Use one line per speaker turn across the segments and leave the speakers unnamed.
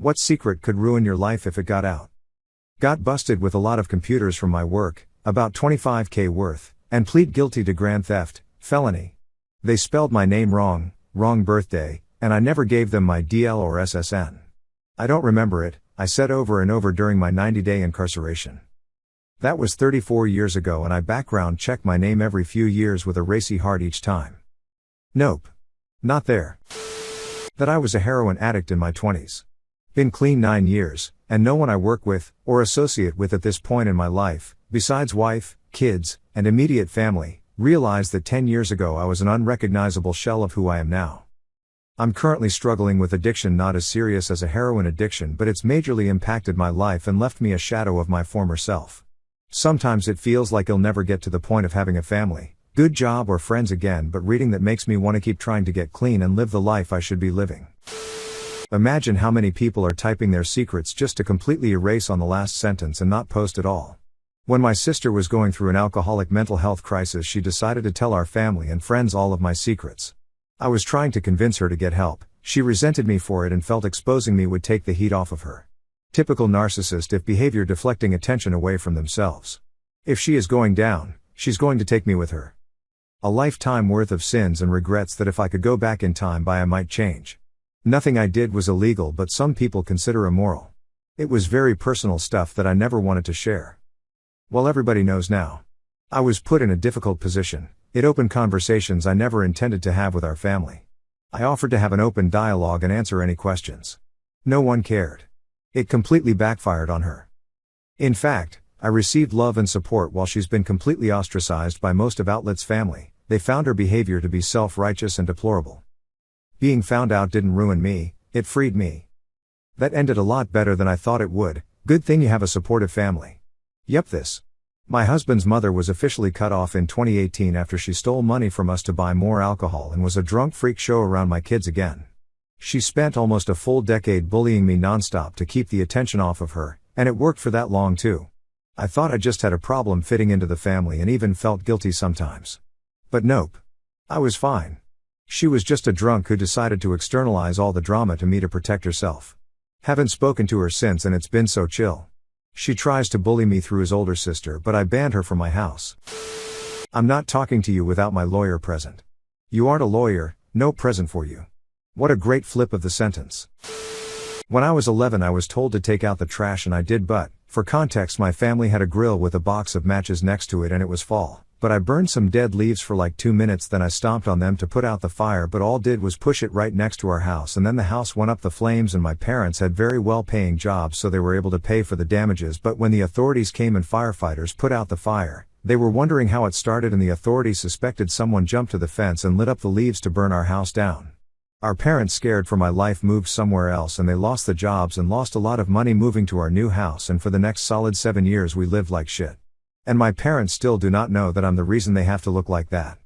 What secret could ruin your life if it got out? Got busted with a lot of computers from my work, about $25K worth, and plead guilty to grand theft, felony. They spelled my name wrong, wrong birthday, and I never gave them my DL or SSN. I don't remember it, I said over and over during my 90-day incarceration. That was 34 years ago and I background check my name every few years with a racy heart each time. Nope. Not there. That I was a heroin addict in my 20s. Been clean 9 years, and no one I work with, or associate with at this point in my life, besides wife, kids, and immediate family, realized that 10 years ago I was an unrecognizable shell of who I am now. I'm currently struggling with addiction, not as serious as a heroin addiction, but it's majorly impacted my life and left me a shadow of my former self. Sometimes it feels like I'll never get to the point of having a family, good job or friends again, but reading that makes me want to keep trying to get clean and live the life I should be living. Imagine how many people are typing their secrets just to completely erase on the last sentence and not post at all. When my sister was going through an alcoholic mental health crisis, she decided to tell our family and friends all of my secrets. I was trying to convince her to get help. She resented me for it and felt exposing me would take the heat off of her. Typical narcissist if behavior, deflecting attention away from themselves. If she is going down, she's going to take me with her. A lifetime worth of sins and regrets that if I could go back in time I might change. Nothing I did was illegal, but some people consider immoral. It was very personal stuff that I never wanted to share. Well, everybody knows now. I was put in a difficult position. It opened conversations I never intended to have with our family. I offered to have an open dialogue and answer any questions. No one cared. It completely backfired on her. In fact, I received love and support while she's been completely ostracized by most of Outlet's family. They found her behavior to be self-righteous and deplorable. Being found out didn't ruin me, it freed me. That ended a lot better than I thought it would. Good thing you have a supportive family. Yep, this. My husband's mother was officially cut off in 2018 after she stole money from us to buy more alcohol and was a drunk freak show around my kids again. She spent almost a full decade bullying me nonstop to keep the attention off of her, and it worked for that long too. I thought I just had a problem fitting into the family and even felt guilty sometimes. But nope. I was fine. She was just a drunk who decided to externalize all the drama to me to protect herself. Haven't spoken to her since and it's been so chill. She tries to bully me through his older sister, but I banned her from my house. I'm not talking to you without my lawyer present. You aren't a lawyer, no present for you. What a great flip of the sentence. When I was 11 I was told to take out the trash and I did, but, for context, my family had a grill with a box of matches next to it and it was fall. But I burned some dead leaves for like 2 minutes, then I stomped on them to put out the fire, but all did was push it right next to our house, and then the house went up the flames, and my parents had very well paying jobs so they were able to pay for the damages. But when the authorities came and firefighters put out the fire, they were wondering how it started and the authorities suspected someone jumped to the fence and lit up the leaves to burn our house down. Our parents, scared for my life, moved somewhere else and they lost the jobs and lost a lot of money moving to our new house, and for the next solid 7 years we lived like shit. And my parents still do not know that I'm the reason they have to look like that.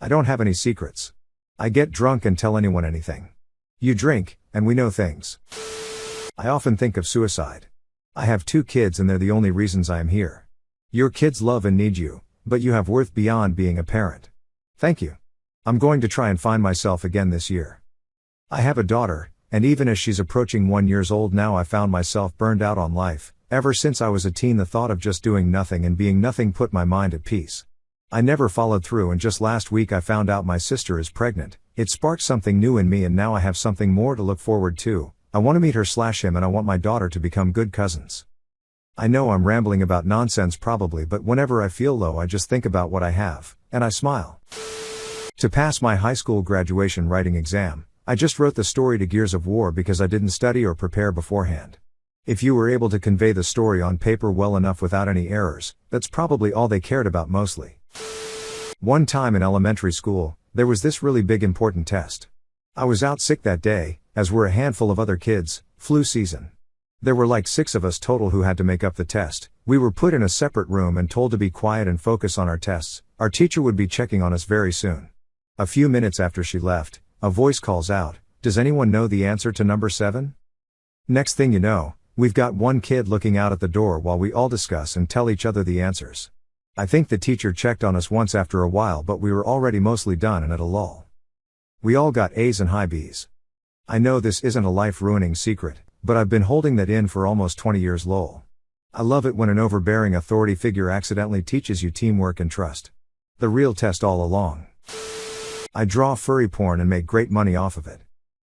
I don't have any secrets. I get drunk and tell anyone anything. You drink, and we know things. I often think of suicide. I have 2 kids and they're the only reasons I am here. Your kids love and need you, but you have worth beyond being a parent. Thank you. I'm going to try and find myself again this year. I have a daughter, and even as she's approaching 1 year old now, I found myself burned out on life. Ever since I was a teen, the thought of just doing nothing and being nothing put my mind at peace. I never followed through, and just last week I found out my sister is pregnant. It sparked something new in me and now I have something more to look forward to. I want to meet her/him and I want my daughter to become good cousins. I know I'm rambling about nonsense probably, but whenever I feel low I just think about what I have, and I smile. To pass my high school graduation writing exam, I just wrote the story to Gears of War because I didn't study or prepare beforehand. If you were able to convey the story on paper well enough without any errors, that's probably all they cared about mostly. One time in elementary school, there was this really big important test. I was out sick that day, as were a handful of other kids, flu season. There were like 6 of us total who had to make up the test. We were put in a separate room and told to be quiet and focus on our tests. Our teacher would be checking on us very soon. A few minutes after she left, a voice calls out, "Does anyone know the answer to number 7? Next thing you know, we've got one kid looking out at the door while we all discuss and tell each other the answers. I think the teacher checked on us once after a while, but we were already mostly done and at a lull. We all got A's and high B's. I know this isn't a life-ruining secret, but I've been holding that in for almost 20 years lol. I love it when an overbearing authority figure accidentally teaches you teamwork and trust. The real test all along. I draw furry porn and make great money off of it.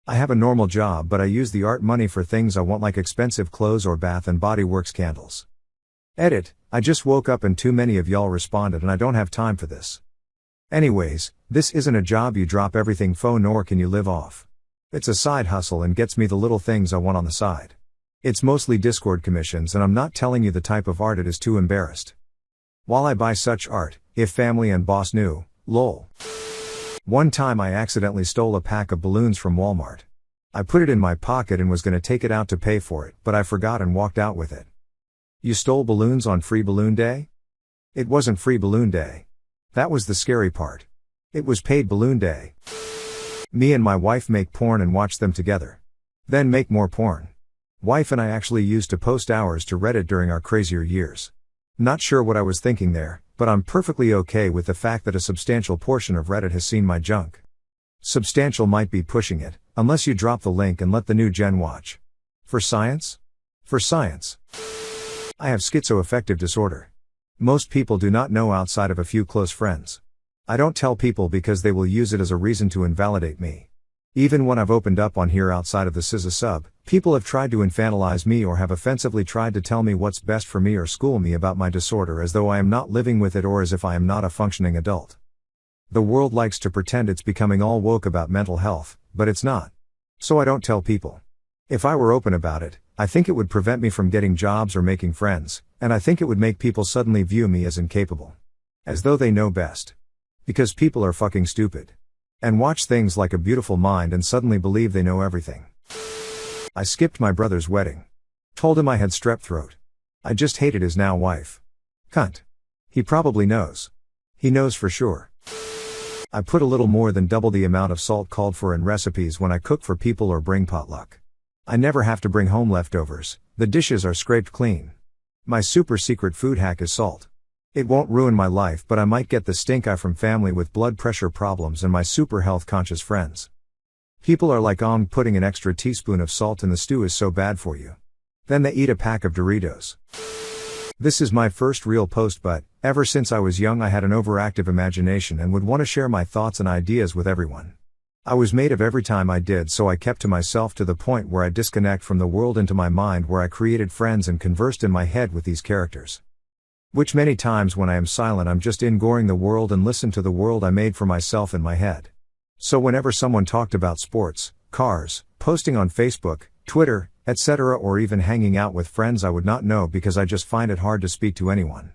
I have a normal job, but I use the art money for things I want, like expensive clothes or Bath and Body Works candles. Edit, I just woke up and too many of y'all responded and I don't have time for this. Anyways, this isn't a job you drop everything for nor can you live off. It's a side hustle and gets me the little things I want on the side. It's mostly Discord commissions, and I'm not telling you the type of art it is, too embarrassed. While I buy such art, if family and boss knew, lol. One time I accidentally stole a pack of balloons from Walmart. I put it in my pocket and was gonna take it out to pay for it, but I forgot and walked out with it. You stole balloons on Free Balloon Day? It wasn't Free Balloon Day. That was the scary part. It was Paid Balloon Day. Me and my wife make porn and watch them together. Then make more porn. Wife and I actually used to post hours to Reddit during our crazier years. Not sure what I was thinking there, but I'm perfectly okay with the fact that a substantial portion of Reddit has seen my junk. Substantial might be pushing it, unless you drop the link and let the new gen watch. For science? For science. I have schizoaffective disorder. Most people do not know outside of a few close friends. I don't tell people because they will use it as a reason to invalidate me. Even when I've opened up on here outside of the CISA sub, people have tried to infantilize me or have offensively tried to tell me what's best for me or school me about my disorder as though I am not living with it or as if I am not a functioning adult. The world likes to pretend it's becoming all woke about mental health, but it's not. So I don't tell people. If I were open about it, I think it would prevent me from getting jobs or making friends, and I think it would make people suddenly view me as incapable. As though they know best. Because people are fucking stupid. And watch things like A Beautiful Mind and suddenly believe they know everything. I skipped my brother's wedding. Told him I had strep throat. I just hated his now wife. Cunt. He probably knows. He knows for sure. I put a little more than double the amount of salt called for in recipes when I cook for people or bring potluck. I never have to bring home leftovers, the dishes are scraped clean. My super secret food hack is salt. It won't ruin my life, but I might get the stink eye from family with blood pressure problems and my super health conscious friends. People are like, putting an extra teaspoon of salt in the stew is so bad for you. Then they eat a pack of Doritos. This is my first real post, but ever since I was young I had an overactive imagination and would want to share my thoughts and ideas with everyone. I was made of every time I did, so I kept to myself to the point where I disconnect from the world into my mind, where I created friends and conversed in my head with these characters. Which many times when I am silent I'm just ingoring the world and listen to the world I made for myself in my head. So whenever someone talked about sports, cars, posting on Facebook, Twitter, etc., or even hanging out with friends I would not know because I just find it hard to speak to anyone.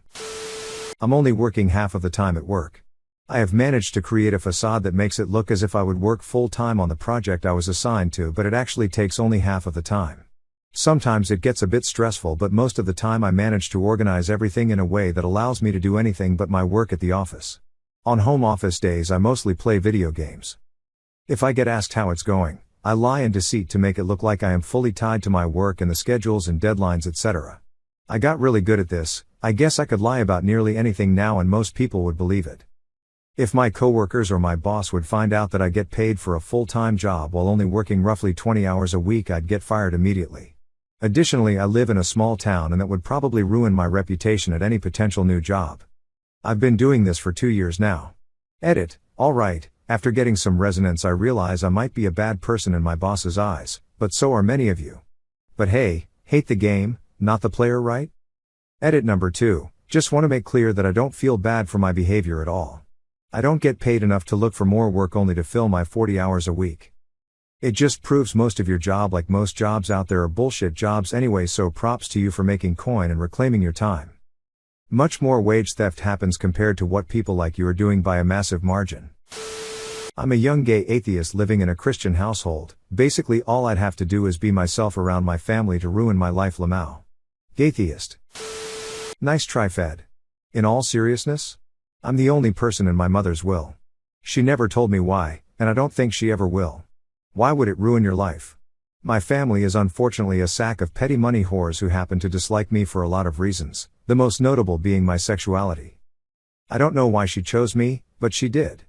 I'm only working half of the time at work. I have managed to create a facade that makes it look as if I would work full time on the project I was assigned to, but it actually takes only half of the time. Sometimes it gets a bit stressful, but most of the time I manage to organize everything in a way that allows me to do anything but my work at the office. On home office days I mostly play video games. If I get asked how it's going, I lie in deceit to make it look like I am fully tied to my work and the schedules and deadlines, etc. I got really good at this. I guess I could lie about nearly anything now and most people would believe it. If my coworkers or my boss would find out that I get paid for a full-time job while only working roughly 20 hours a week, I'd get fired immediately. Additionally, I live in a small town and that would probably ruin my reputation at any potential new job. I've been doing this for 2 years now. Edit, alright, after getting some resonance I realize I might be a bad person in my boss's eyes, but so are many of you. But hey, hate the game, not the player, right? Edit number 2, just want to make clear that I don't feel bad for my behavior at all. I don't get paid enough to look for more work only to fill my 40 hours a week. It just proves most of your job, like most jobs out there, are bullshit jobs anyway, so props to you for making coin and reclaiming your time. Much more wage theft happens compared to what people like you are doing by a massive margin. I'm a young gay atheist living in a Christian household. Basically all I'd have to do is be myself around my family to ruin my life. Lamau. Gaytheist. Nice try, Fed. In all seriousness? I'm the only person in my mother's will. She never told me why, and I don't think she ever will. Why would it ruin your life? My family is unfortunately a sack of petty money whores who happen to dislike me for a lot of reasons, the most notable being my sexuality. I don't know why she chose me, but she did.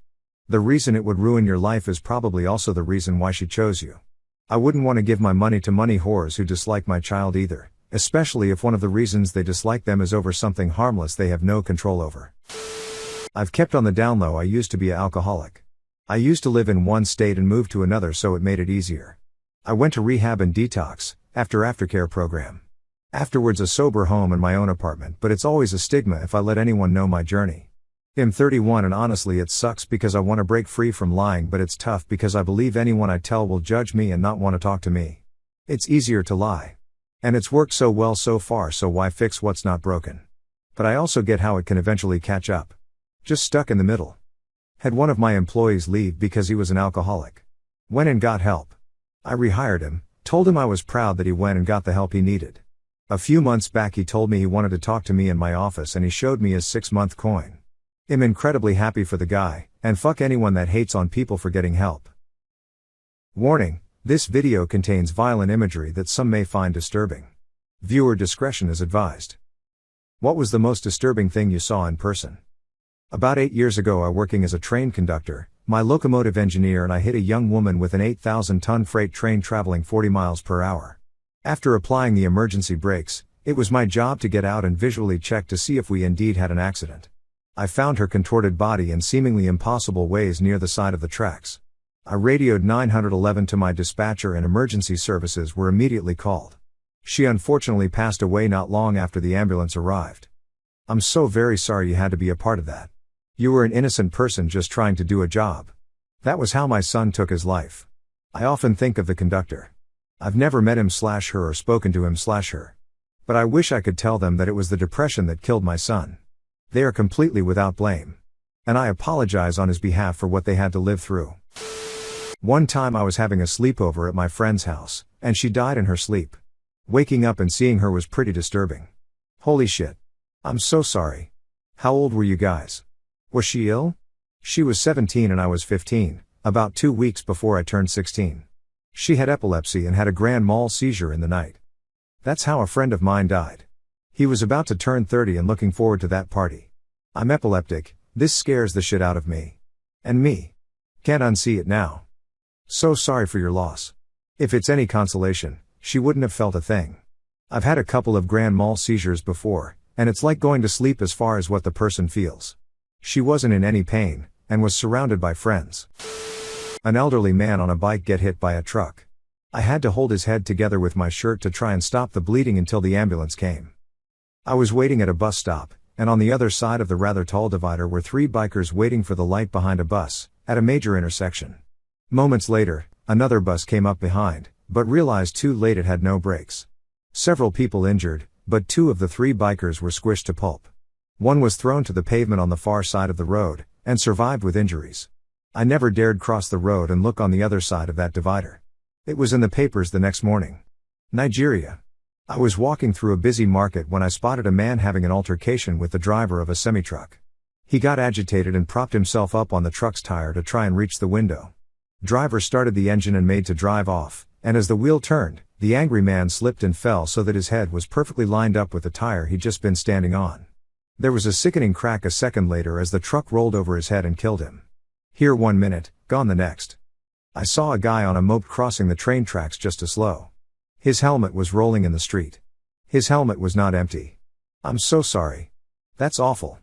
The reason it would ruin your life is probably also the reason why she chose you. I wouldn't want to give my money to money whores who dislike my child either, especially if one of the reasons they dislike them is over something harmless they have no control over. I've kept on the down low. I used to be an alcoholic. I used to live in one state and move to another, so it made it easier. I went to rehab and detox, aftercare program. Afterwards a sober home and my own apartment, but it's always a stigma if I let anyone know my journey. I'm 31 and honestly it sucks because I want to break free from lying, but it's tough because I believe anyone I tell will judge me and not want to talk to me. It's easier to lie. And it's worked so well so far, so why fix what's not broken? But I also get how it can eventually catch up. Just stuck in the middle. Had one of my employees leave because he was an alcoholic. Went and got help. I rehired him, told him I was proud that he went and got the help he needed. A few months back he told me he wanted to talk to me in my office and he showed me his 6-month coin. I'm incredibly happy for the guy, and fuck anyone that hates on people for getting help. Warning, this video contains violent imagery that some may find disturbing. Viewer discretion is advised. What was the most disturbing thing you saw in person? About 8 years ago, I working as a train conductor, my locomotive engineer, and I hit a young woman with an 8,000-ton freight train traveling 40 miles per hour. After applying the emergency brakes, it was my job to get out and visually check to see if we indeed had an accident. I found her contorted body in seemingly impossible ways near the side of the tracks. I radioed 911 to my dispatcher and emergency services were immediately called. She unfortunately passed away not long after the ambulance arrived. I'm so very sorry you had to be a part of that. You were an innocent person just trying to do a job. That was how my son took his life. I often think of the conductor. I've never met him/her or spoken to him/her. But I wish I could tell them that it was the depression that killed my son. They are completely without blame. And I apologize on his behalf for what they had to live through. One time I was having a sleepover at my friend's house, and she died in her sleep. Waking up and seeing her was pretty disturbing. Holy shit. I'm so sorry. How old were you guys? Was she ill? She was 17 and I was 15, about 2 weeks before I turned 16. She had epilepsy and had a grand mal seizure in the night. That's how a friend of mine died. He was about to turn 30 and looking forward to that party. I'm epileptic, this scares the shit out of me. And me. Can't unsee it now. So sorry for your loss. If it's any consolation, she wouldn't have felt a thing. I've had a couple of grand mal seizures before, and it's like going to sleep as far as what the person feels. She wasn't in any pain, and was surrounded by friends. An elderly man on a bike get hit by a truck. I had to hold his head together with my shirt to try and stop the bleeding until the ambulance came. I was waiting at a bus stop, and on the other side of the rather tall divider were 3 bikers waiting for the light behind a bus, at a major intersection. Moments later, another bus came up behind, but realized too late it had no brakes. Several people injured, but 2 of the 3 bikers were squished to pulp. One was thrown to the pavement on the far side of the road, and survived with injuries. I never dared cross the road and look on the other side of that divider. It was in the papers the next morning. Nigeria. I was walking through a busy market when I spotted a man having an altercation with the driver of a semi-truck. He got agitated and propped himself up on the truck's tire to try and reach the window. Driver started the engine and made to drive off, and as the wheel turned, the angry man slipped and fell so that his head was perfectly lined up with the tire he'd just been standing on. There was a sickening crack a second later as the truck rolled over his head and killed him. Here 1 minute, gone the next. I saw a guy on a moped crossing the train tracks just as slow. His helmet was rolling in the street. His helmet was not empty. I'm so sorry. That's awful.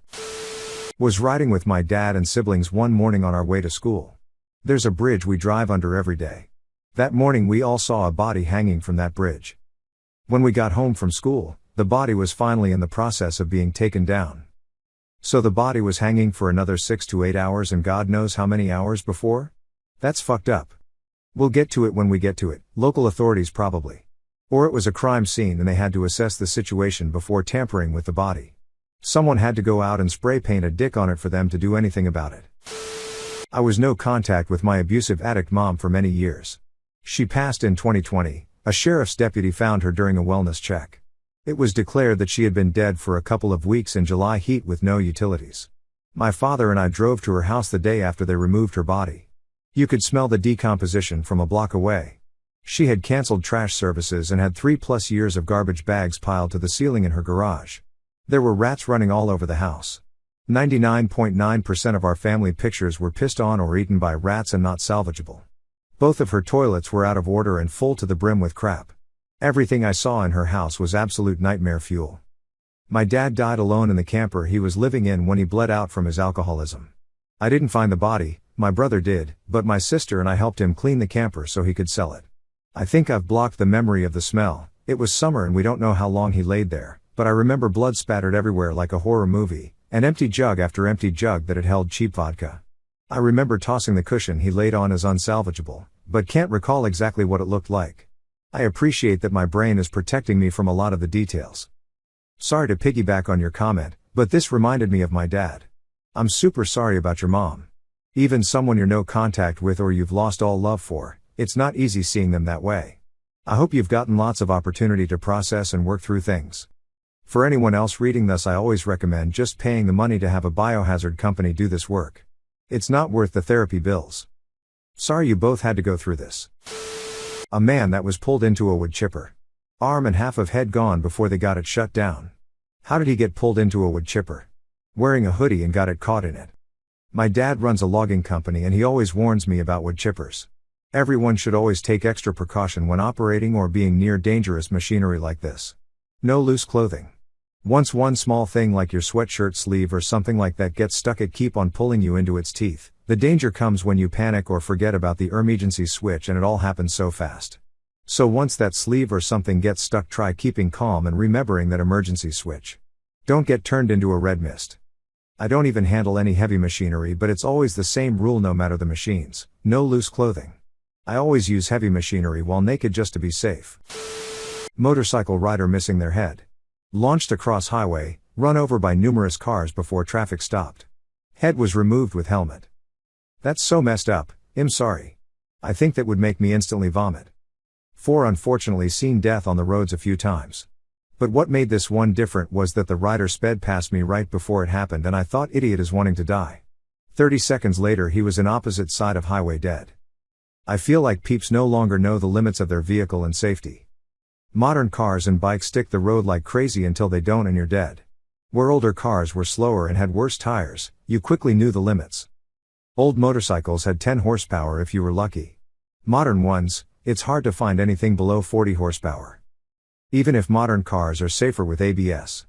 Was riding with my dad and siblings one morning on our way to school. There's a bridge we drive under every day. That morning we all saw a body hanging from that bridge. When we got home from school, the body was finally in the process of being taken down. So the body was hanging for another 6 to 8 hours and God knows how many hours before? That's fucked up. We'll get to it when we get to it, local authorities probably. Or it was a crime scene and they had to assess the situation before tampering with the body. Someone had to go out and spray paint a dick on it for them to do anything about it. I was no contact with my abusive addict mom for many years. She passed in 2020, a sheriff's deputy found her during a wellness check. It was declared that she had been dead for a couple of weeks in July heat with no utilities. My father and I drove to her house the day after they removed her body. You could smell the decomposition from a block away. She had canceled trash services and had 3+ years of garbage bags piled to the ceiling in her garage. There were rats running all over the house. 99.9% of our family pictures were pissed on or eaten by rats and not salvageable. Both of her toilets were out of order and full to the brim with crap. Everything I saw in her house was absolute nightmare fuel. My dad died alone in the camper he was living in when he bled out from his alcoholism. I didn't find the body, my brother did, but my sister and I helped him clean the camper so he could sell it. I think I've blocked the memory of the smell. It was summer and we don't know how long he laid there, but I remember blood spattered everywhere like a horror movie, and empty jug after empty jug that had held cheap vodka. I remember tossing the cushion he laid on as unsalvageable, but can't recall exactly what it looked like. I appreciate that my brain is protecting me from a lot of the details. Sorry to piggyback on your comment, but this reminded me of my dad. I'm super sorry about your mom. Even someone you're no contact with or you've lost all love for, it's not easy seeing them that way. I hope you've gotten lots of opportunity to process and work through things. For anyone else reading this, I always recommend just paying the money to have a biohazard company do this work. It's not worth the therapy bills. Sorry you both had to go through this. A man that was pulled into a wood chipper. Arm and half of head gone before they got it shut down. How did he get pulled into a wood chipper? Wearing a hoodie and got it caught in it. My dad runs a logging company and he always warns me about wood chippers. Everyone should always take extra precaution when operating or being near dangerous machinery like this. No loose clothing. Once one small thing like your sweatshirt sleeve or something like that gets stuck, it keep on pulling you into its teeth. The danger comes when you panic or forget about the emergency switch and it all happens so fast. So once that sleeve or something gets stuck, try keeping calm and remembering that emergency switch. Don't get turned into a red mist. I don't even handle any heavy machinery, but it's always the same rule no matter the machines. No loose clothing. I always use heavy machinery while naked just to be safe. Motorcycle rider missing their head. Launched across highway, run over by numerous cars before traffic stopped. Head was removed with helmet. That's so messed up, I'm sorry. I think that would make me instantly vomit. 4 unfortunately seen death on the roads a few times. But what made this one different was that the rider sped past me right before it happened and I thought idiot is wanting to die. 30 seconds later he was in opposite side of highway dead. I feel like peeps no longer know the limits of their vehicle and safety. Modern cars and bikes stick the road like crazy until they don't and you're dead. Where older cars were slower and had worse tires, you quickly knew the limits. Old motorcycles had 10 horsepower if you were lucky. Modern ones, it's hard to find anything below 40 horsepower. Even if modern cars are safer with ABS.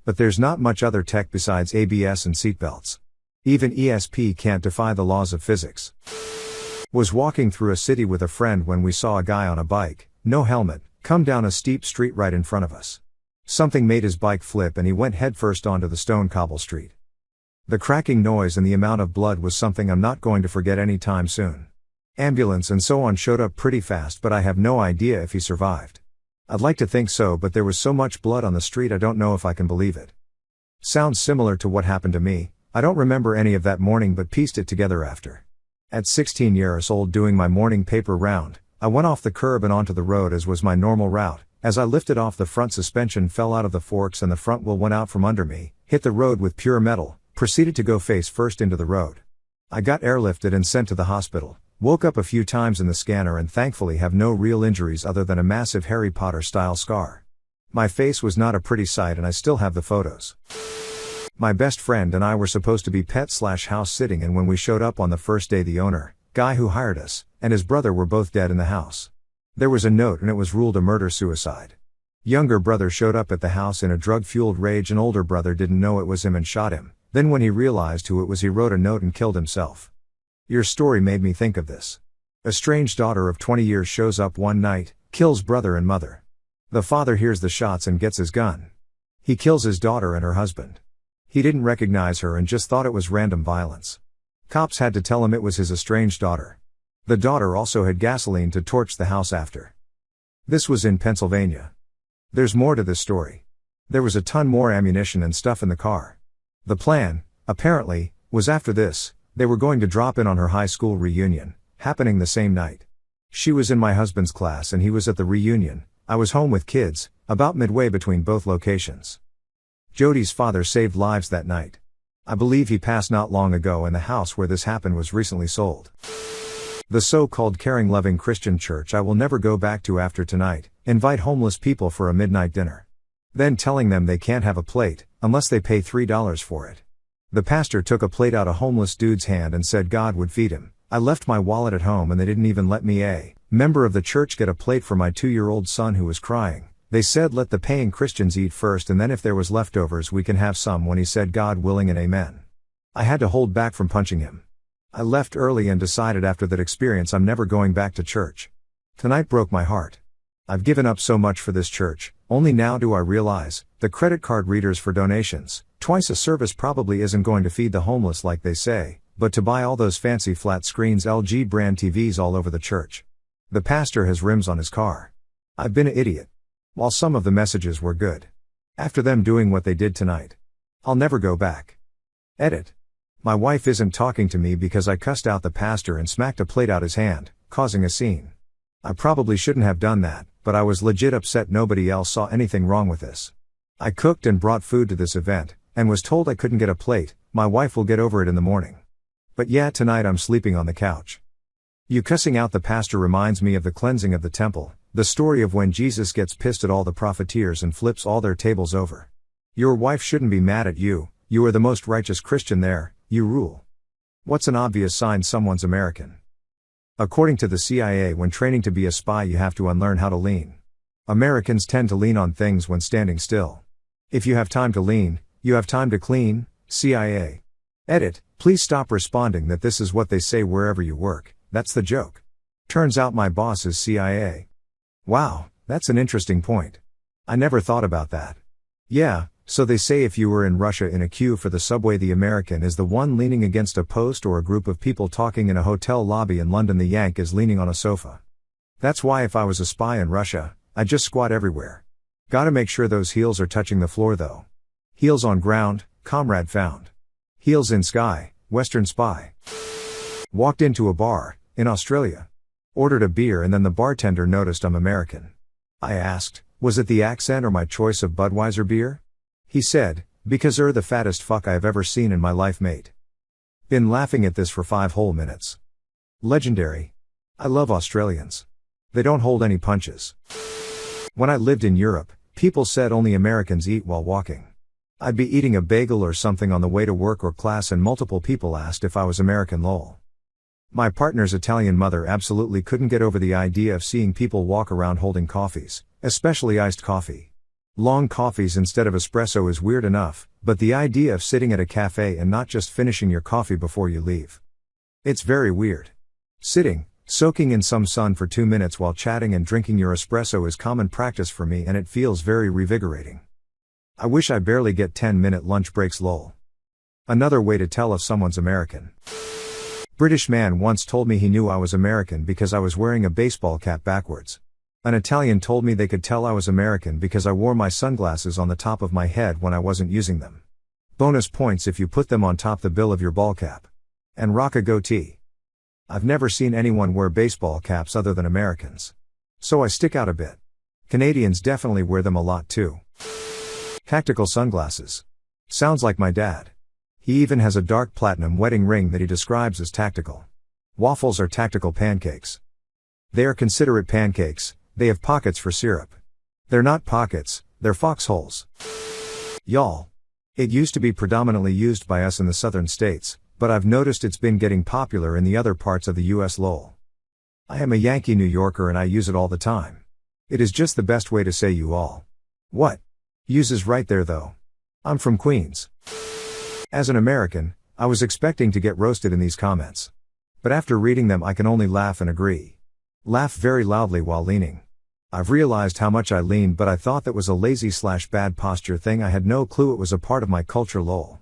But there's not much other tech besides ABS and seatbelts. Even ESP can't defy the laws of physics. Was walking through a city with a friend when we saw a guy on a bike, no helmet, come down a steep street right in front of us. Something made his bike flip and he went headfirst onto the stone cobble street. The cracking noise and the amount of blood was something I'm not going to forget anytime soon. Ambulance and so on showed up pretty fast, but I have no idea if he survived. I'd like to think so, but there was so much blood on the street I don't know if I can believe it. Sounds similar to what happened to me. I don't remember any of that morning but pieced it together after. At 16 years old doing my morning paper round, I went off the curb and onto the road as was my normal route. As I lifted off, the front suspension fell out of the forks and the front wheel went out from under me, hit the road with pure metal, proceeded to go face first into the road. I got airlifted and sent to the hospital, woke up a few times in the scanner and thankfully have no real injuries other than a massive Harry Potter style scar. My face was not a pretty sight and I still have the photos. My best friend and I were supposed to be pet/house sitting, and when we showed up on the first day, the owner, guy who hired us, and his brother were both dead in the house. There was a note and it was ruled a murder-suicide. Younger brother showed up at the house in a drug-fueled rage and older brother didn't know it was him and shot him. Then when he realized who it was, he wrote a note and killed himself. Your story made me think of this. Estranged daughter of 20 years shows up one night, kills brother and mother. The father hears the shots and gets his gun. He kills his daughter and her husband. He didn't recognize her and just thought it was random violence. Cops had to tell him it was his estranged daughter. The daughter also had gasoline to torch the house after. This was in Pennsylvania. There's more to this story. There was a ton more ammunition and stuff in the car. The plan, apparently, was after this, they were going to drop in on her high school reunion, happening the same night. She was in my husband's class and he was at the reunion. I was home with kids, about midway between both locations. Jody's father saved lives that night. I believe he passed not long ago and the house where this happened was recently sold. The so-called caring, loving Christian church I will never go back to after tonight, invite homeless people for a midnight dinner. Then telling them they can't have a plate, unless they pay $3 for it. The pastor took a plate out of a homeless dude's hand and said God would feed him. I left my wallet at home and they didn't even let me, a member of the church, get a plate for my 2-year-old son who was crying. They said let the paying Christians eat first and then if there was leftovers we can have some, when he said God willing and amen. I had to hold back from punching him. I left early and decided after that experience I'm never going back to church. Tonight broke my heart. I've given up so much for this church, only now do I realize, the credit card readers for donations, twice a service probably isn't going to feed the homeless like they say, but to buy all those fancy flat screens LG brand TVs all over the church. The pastor has rims on his car. I've been an idiot. While some of the messages were good. After them doing what they did tonight. I'll never go back. Edit. My wife isn't talking to me because I cussed out the pastor and smacked a plate out his hand, causing a scene. I probably shouldn't have done that, but I was legit upset nobody else saw anything wrong with this. I cooked and brought food to this event, and was told I couldn't get a plate. My wife will get over it in the morning. But yeah, tonight I'm sleeping on the couch. You cussing out the pastor reminds me of the cleansing of the temple, the story of when Jesus gets pissed at all the profiteers and flips all their tables over. Your wife shouldn't be mad at you, you are the most righteous Christian there, you rule. What's an obvious sign someone's American? According to the CIA, when training to be a spy you have to unlearn how to lean. Americans tend to lean on things when standing still. If you have time to lean, you have time to clean, CIA. Edit, please stop responding that this is what they say wherever you work, that's the joke. Turns out my boss is CIA. Wow, that's an interesting point. I never thought about that. Yeah, so they say if you were in Russia in a queue for the subway, the American is the one leaning against a post, or a group of people talking in a hotel lobby in London, the Yank is leaning on a sofa. That's why if I was a spy in Russia, I'd just squat everywhere. Gotta make sure those heels are touching the floor though. Heels on ground, comrade found. Heels in sky, Western spy. Walked into a bar, in Australia. Ordered a beer and then the bartender noticed I'm American. I asked, was it the accent or my choice of Budweiser beer? He said, because you're the fattest fuck I've ever seen in my life, mate. Been laughing at this for 5 whole minutes. Legendary. I love Australians. They don't hold any punches. When I lived in Europe, people said only Americans eat while walking. I'd be eating a bagel or something on the way to work or class and multiple people asked if I was American, lol. My partner's Italian mother absolutely couldn't get over the idea of seeing people walk around holding coffees, especially iced coffee. Long coffees instead of espresso is weird enough, but the idea of sitting at a cafe and not just finishing your coffee before you leave. It's very weird. Sitting, soaking in some sun for 2 minutes while chatting and drinking your espresso is common practice for me and it feels very revigorating. I wish I barely get 10-minute lunch breaks, lol. Another way to tell if someone's American. British man once told me he knew I was American because I was wearing a baseball cap backwards. An Italian told me they could tell I was American because I wore my sunglasses on the top of my head when I wasn't using them. Bonus points if you put them on top the bill of your ball cap. And rock a goatee. I've never seen anyone wear baseball caps other than Americans. So I stick out a bit. Canadians definitely wear them a lot too. Tactical sunglasses. Sounds like my dad. He even has a dark platinum wedding ring that he describes as tactical. Waffles are tactical pancakes. They are considerate pancakes, they have pockets for syrup. They're not pockets, they're foxholes. Y'all. It used to be predominantly used by us in the southern states, but I've noticed it's been getting popular in the other parts of the US, lol. I am a Yankee New Yorker and I use it all the time. It is just the best way to say you all. What? Use is right there though. I'm from Queens. As an American, I was expecting to get roasted in these comments. But after reading them I can only laugh and agree. Laugh very loudly while leaning. I've realized how much I lean, but I thought that was a lazy/bad posture thing. I had no clue it was a part of my culture, lol.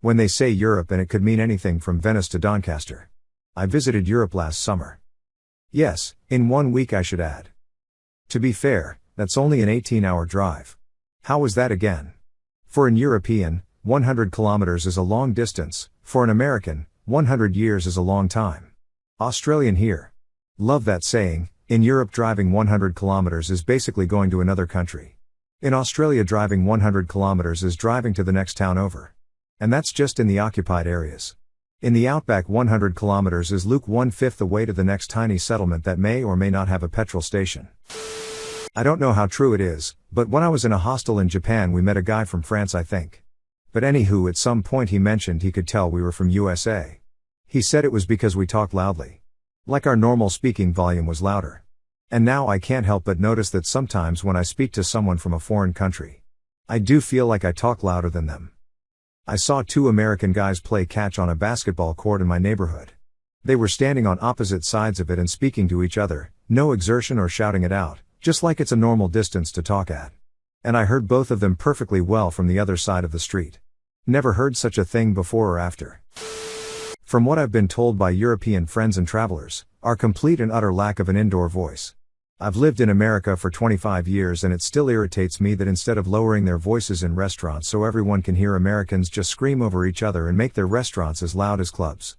When they say Europe, and it could mean anything from Venice to Doncaster. I visited Europe last summer. Yes, in 1 week I should add. To be fair, that's only an 18-hour drive. How was that again? For an European, 100 kilometers is a long distance, for an American, 100 years is a long time. Australian here. Love that saying, in Europe driving 100 kilometers is basically going to another country. In Australia driving 100 kilometers is driving to the next town over. And that's just in the occupied areas. In the outback 100 kilometers is Luke 1/5 the way to the next tiny settlement that may or may not have a petrol station. I don't know how true it is, but when I was in a hostel in Japan we met a guy from France, I think. But anywho, at some point he mentioned he could tell we were from USA. He said it was because we talked loudly. Like our normal speaking volume was louder. And now I can't help but notice that sometimes when I speak to someone from a foreign country, I do feel like I talk louder than them. I saw two American guys play catch on a basketball court in my neighborhood. They were standing on opposite sides of it and speaking to each other, no exertion or shouting it out, just like it's a normal distance to talk at. And I heard both of them perfectly well from the other side of the street. Never heard such a thing before or after. From what I've been told by European friends and travelers, our complete and utter lack of an indoor voice. I've lived in America for 25 years and it still irritates me that instead of lowering their voices in restaurants so everyone can hear, Americans just scream over each other and make their restaurants as loud as clubs.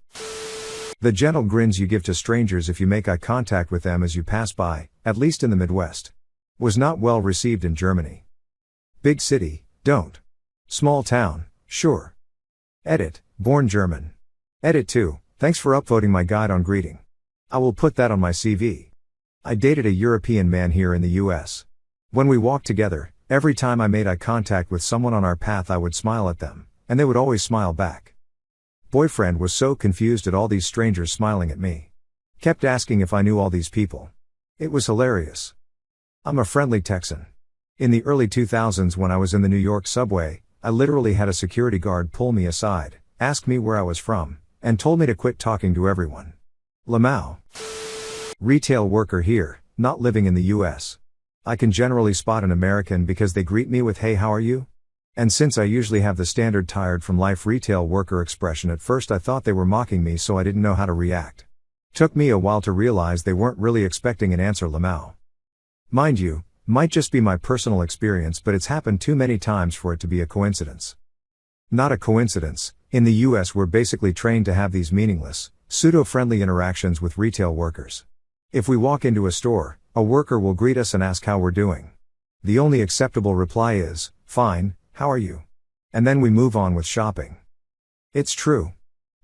The gentle grins you give to strangers if you make eye contact with them as you pass by, at least in the Midwest, was not well received in Germany. Big city, don't. Small town, sure. Edit, born German. Edit 2, thanks for upvoting my guide on greeting. I will put that on my CV. I dated a European man here in the US. When we walked together, every time I made eye contact with someone on our path I would smile at them, and they would always smile back. Boyfriend was so confused at all these strangers smiling at me. Kept asking if I knew all these people. It was hilarious. I'm a friendly Texan. In the early 2000s when I was in the New York subway, I literally had a security guard pull me aside, ask me where I was from, and told me to quit talking to everyone. Lamau. Retail worker here, not living in the US. I can generally spot an American because they greet me with "Hey, how are you?" And since I usually have the standard tired from life retail worker expression, at first I thought they were mocking me, so I didn't know how to react. Took me a while to realize they weren't really expecting an answer. Lamau. Mind you, might just be my personal experience, but it's happened too many times for it to be a coincidence. Not a coincidence, in the US we're basically trained to have these meaningless, pseudo-friendly interactions with retail workers. If we walk into a store, a worker will greet us and ask how we're doing. The only acceptable reply is, "Fine, how are you?" And then we move on with shopping. It's true.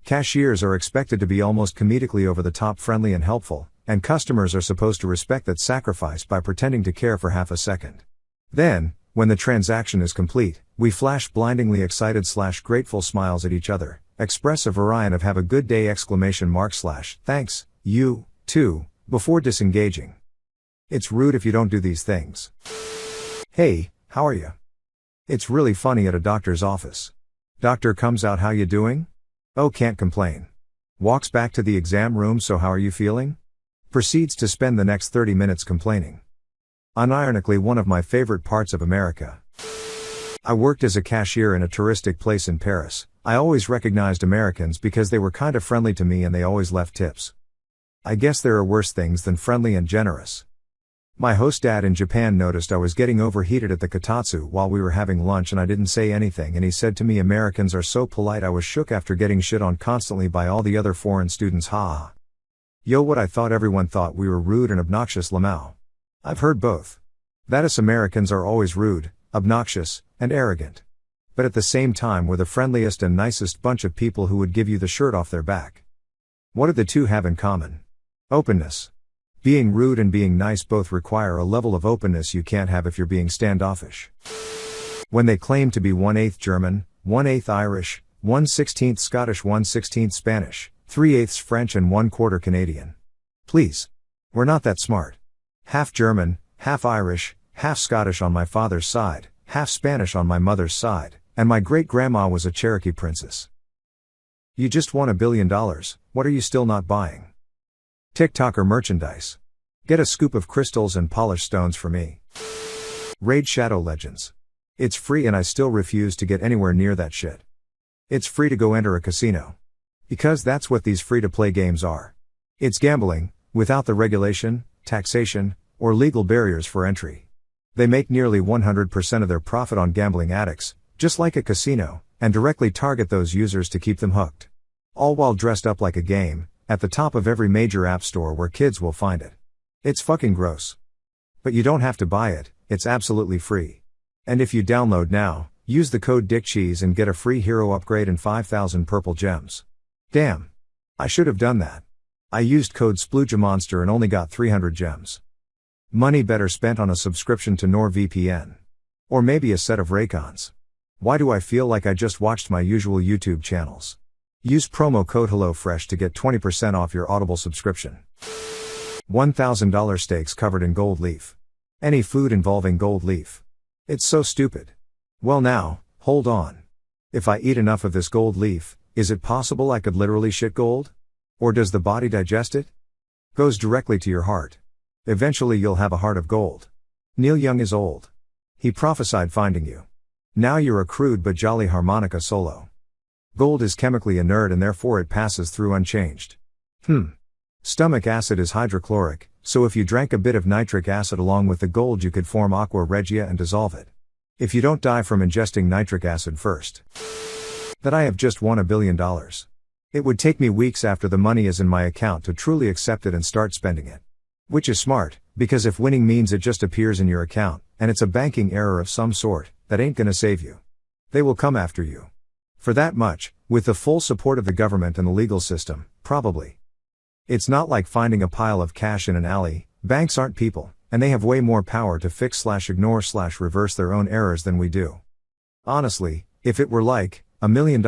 Cashiers are expected to be almost comedically over the top friendly and helpful, and customers are supposed to respect that sacrifice by pretending to care for half a second. Then, when the transaction is complete, we flash blindingly excited / grateful smiles at each other, express a variant of "have a good day!" / thanks, you, too, before disengaging. It's rude if you don't do these things. Hey, how are you? It's really funny at a doctor's office. Doctor comes out, "How you doing?" "Oh, can't complain." Walks back to the exam room, "So how are you feeling?" Proceeds to spend the next 30 minutes complaining. Unironically one of my favorite parts of America. I worked as a cashier in a touristic place in Paris. I always recognized Americans because they were kinda friendly to me and they always left tips. I guess there are worse things than friendly and generous. My host dad in Japan noticed I was getting overheated at the Kotatsu while we were having lunch and I didn't say anything, and he said to me, "Americans are so polite." I was shook after getting shit on constantly by all the other foreign students. Ha. Yo, what I thought everyone thought we were rude and obnoxious. Lamau. I've heard both. That us Americans are always rude, obnoxious, and arrogant. But at the same time we're the friendliest and nicest bunch of people who would give you the shirt off their back. What do the two have in common? Openness. Being rude and being nice both require a level of openness you can't have if you're being standoffish. When they claim to be 1/8 German, 1/8 Irish, 1/16 Scottish, 1/16 Spanish, 3/8 French and 1/4 Canadian. Please. We're not that smart. Half German, half Irish, half Scottish on my father's side, half Spanish on my mother's side, and my great-grandma was a Cherokee princess. You just won $1 billion, what are you still not buying? TikToker merchandise. Get a scoop of crystals and polished stones for me. Raid Shadow Legends. It's free and I still refuse to get anywhere near that shit. It's free to go enter a casino. Because that's what these free-to-play games are. It's gambling, without the regulation, taxation, or legal barriers for entry. They make nearly 100% of their profit on gambling addicts, just like a casino, and directly target those users to keep them hooked. All while dressed up like a game, at the top of every major app store where kids will find it. It's fucking gross. But you don't have to buy it, it's absolutely free. And if you download now, use the code DICKCHEESE and get a free hero upgrade and 5,000 purple gems. Damn. I should have done that. I used code SPLOOGEMONSTER and only got 300 gems. Money better spent on a subscription to NordVPN. Or maybe a set of Raycons. Why do I feel like I just watched my usual YouTube channels? Use promo code HelloFresh to get 20% off your Audible subscription. $1,000 steaks covered in gold leaf. Any food involving gold leaf. It's so stupid. Well now, hold on. If I eat enough of this gold leaf, is it possible I could literally shit gold? Or does the body digest it? Goes directly to your heart. Eventually you'll have a heart of gold. Neil Young is old. He prophesied finding you. Now you're a crude but jolly harmonica solo. Gold is chemically inert and therefore it passes through unchanged. Stomach acid is hydrochloric, so if you drank a bit of nitric acid along with the gold you could form aqua regia and dissolve it. If you don't die from ingesting nitric acid first. That I have just won $1 billion. It would take me weeks after the money is in my account to truly accept it and start spending it. Which is smart, because if winning means it just appears in your account, and it's a banking error of some sort, that ain't gonna save you. They will come after you. For that much, with the full support of the government and the legal system, probably. It's not like finding a pile of cash in an alley. Banks aren't people, and they have way more power to fix/ignore/reverse their own errors than we do. Honestly, if it were like $1 million,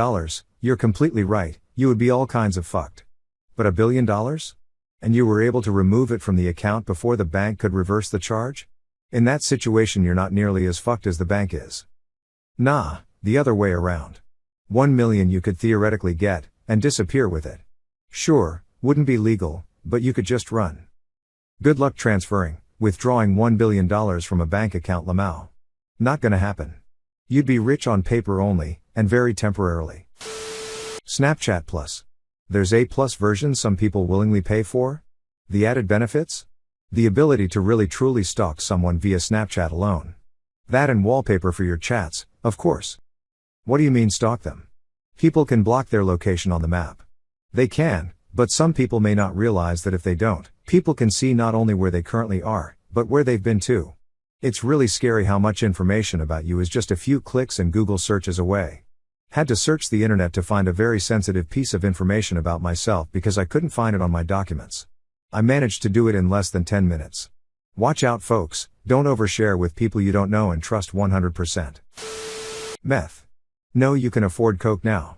you're completely right, you would be all kinds of fucked. But $1 billion? And you were able to remove it from the account before the bank could reverse the charge? In that situation you're not nearly as fucked as the bank is. Nah, the other way around. 1 million you could theoretically get, and disappear with it. Sure, wouldn't be legal, but you could just run. Good luck withdrawing $1 billion from a bank account, Lamau. Not gonna happen. You'd be rich on paper only, and very temporarily. Snapchat Plus. There's a plus version some people willingly pay for? The added benefits? The ability to really truly stalk someone via Snapchat alone. That and wallpaper for your chats, of course. What do you mean stalk them? People can block their location on the map. They can, but some people may not realize that if they don't, people can see not only where they currently are, but where they've been too. It's really scary how much information about you is just a few clicks and Google searches away. Had to search the internet to find a very sensitive piece of information about myself because I couldn't find it on my documents. I managed to do it in less than 10 minutes. Watch out folks, don't overshare with people you don't know and trust 100%. Meth. No, you can afford coke now.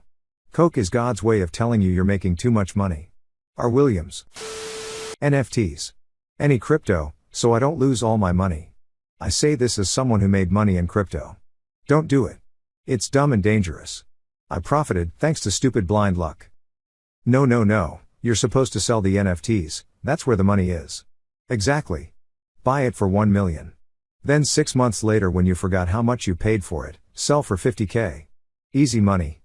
Coke is God's way of telling you you're making too much money. R. Williams. NFTs. Any crypto, so I don't lose all my money. I say this as someone who made money in crypto. Don't do it. It's dumb and dangerous. I profited thanks to stupid blind luck. No, you're supposed to sell the NFTs, that's where the money is. Exactly. Buy it for 1 million. Then 6 months later when you forgot how much you paid for it, sell for 50k. Easy money.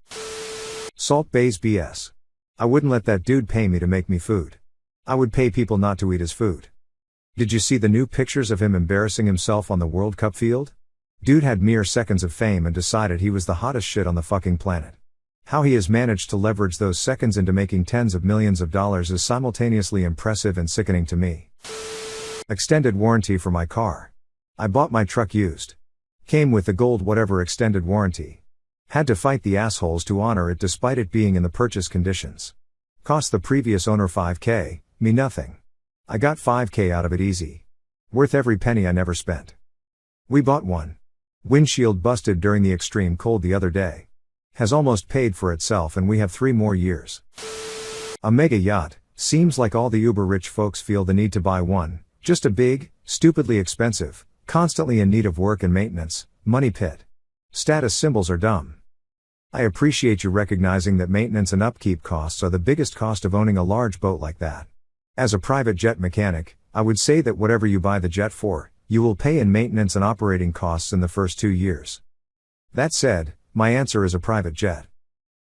Salt Bay's BS. I wouldn't let that dude pay me to make me food. I would pay people not to eat his food. Did you see the new pictures of him embarrassing himself on the World Cup field? Dude had mere seconds of fame and decided he was the hottest shit on the fucking planet. How he has managed to leverage those seconds into making tens of millions of dollars is simultaneously impressive and sickening to me. Extended warranty for my car. I bought my truck used. Came with the gold whatever extended warranty. Had to fight the assholes to honor it despite it being in the purchase conditions. Cost the previous owner 5k, me nothing. I got 5k out of it easy. Worth every penny I never spent. We bought one. Windshield busted during the extreme cold the other day. Has almost paid for itself and we have 3 more years. A mega yacht. Seems like all the uber rich folks feel the need to buy one. Just a big, stupidly expensive, constantly in need of work and maintenance, money pit. Status symbols are dumb. I appreciate you recognizing that maintenance and upkeep costs are the biggest cost of owning a large boat like that. As a private jet mechanic, I would say that whatever you buy the jet for, you will pay in maintenance and operating costs in the first 2 years. That said, my answer is a private jet.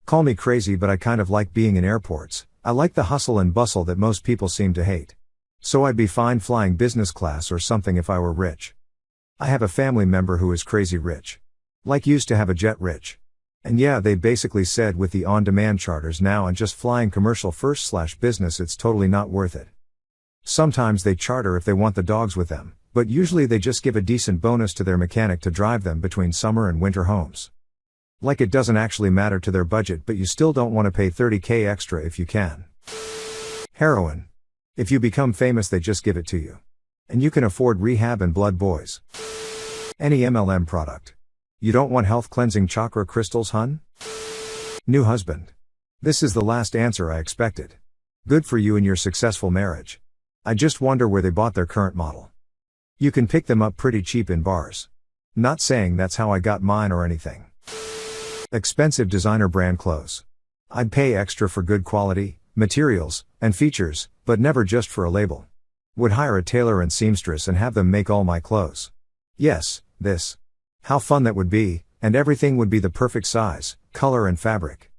Call me crazy but I kind of like being in airports. I like the hustle and bustle that most people seem to hate. So I'd be fine flying business class or something if I were rich. I have a family member who is crazy rich. Like used to have a jet rich. And yeah, they basically said with the on-demand charters now and just flying commercial first/business it's totally not worth it. Sometimes they charter if they want the dogs with them, but usually they just give a decent bonus to their mechanic to drive them between summer and winter homes. Like it doesn't actually matter to their budget but you still don't want to pay 30k extra if you can. Heroin. If you become famous they just give it to you. And you can afford rehab and blood boys. Any MLM product. You don't want health cleansing chakra crystals, hun? New husband. This is the last answer I expected. Good for you and your successful marriage. I just wonder where they bought their current model. You can pick them up pretty cheap in bars. Not saying that's how I got mine or anything. Expensive designer brand clothes. I'd pay extra for good quality, materials, and features, but never just for a label. Would hire a tailor and seamstress and have them make all my clothes. Yes, this. How fun that would be, and everything would be the perfect size, color and fabric.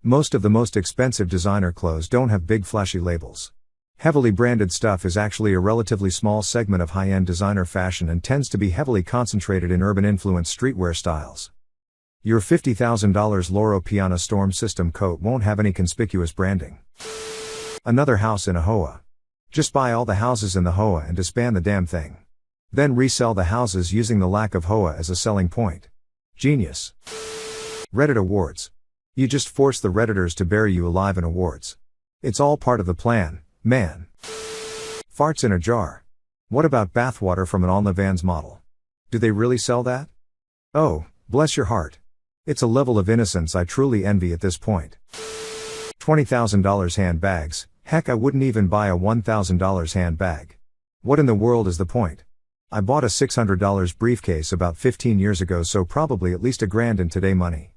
Most of the most expensive designer clothes don't have big flashy labels. Heavily branded stuff is actually a relatively small segment of high-end designer fashion and tends to be heavily concentrated in urban-influenced streetwear styles. Your $50,000 Loro Piana Storm System coat won't have any conspicuous branding. Another house in a HOA. Just buy all the houses in the HOA and disband the damn thing. Then resell the houses using the lack of HOA as a selling point. Genius. Reddit Awards. You just force the Redditors to bury you alive in awards. It's all part of the plan, man. Farts in a jar. What about bathwater from an OnlyFans model? Do they really sell that? Oh, bless your heart. It's a level of innocence I truly envy at this point. $20,000 handbags. Heck, I wouldn't even buy a $1,000 handbag. What in the world is the point? I bought a $600 briefcase about 15 years ago, so probably at least $1,000 in today money.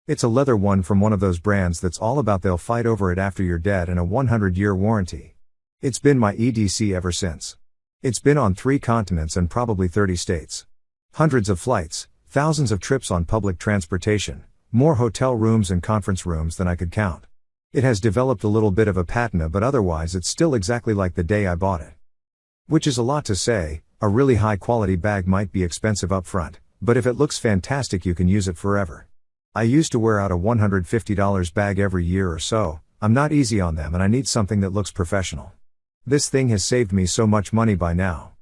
It's a leather one from one of those brands that's all about they'll fight over it after you're dead and a 100-year warranty. It's been my EDC ever since. It's been on 3 continents and probably 30 states. Hundreds of flights, thousands of trips on public transportation, more hotel rooms and conference rooms than I could count. It has developed a little bit of a patina, but otherwise it's still exactly like the day I bought it. Which is a lot to say. A really high quality bag might be expensive up front, but if it looks fantastic you can use it forever. I used to wear out a $150 bag every year or so. I'm not easy on them and I need something that looks professional. This thing has saved me so much money by now.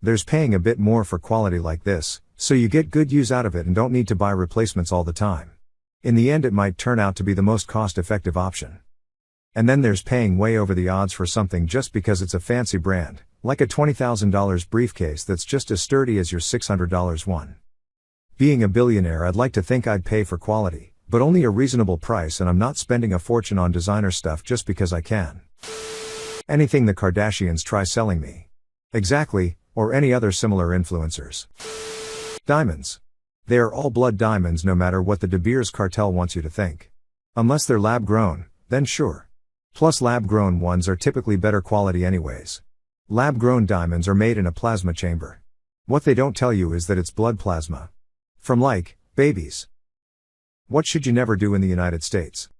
There's paying a bit more for quality like this, so you get good use out of it and don't need to buy replacements all the time. In the end it might turn out to be the most cost-effective option. And then there's paying way over the odds for something just because it's a fancy brand, like a $20,000 briefcase that's just as sturdy as your $600 one. Being a billionaire, I'd like to think I'd pay for quality, but only a reasonable price, and I'm not spending a fortune on designer stuff just because I can. Anything the Kardashians try selling me. Exactly, or any other similar influencers. Diamonds. They are all blood diamonds no matter what the De Beers cartel wants you to think. Unless they're lab-grown, then sure. Plus lab-grown ones are typically better quality anyways. Lab-grown diamonds are made in a plasma chamber. What they don't tell you is that it's blood plasma. From babies. What should you never do in the United States?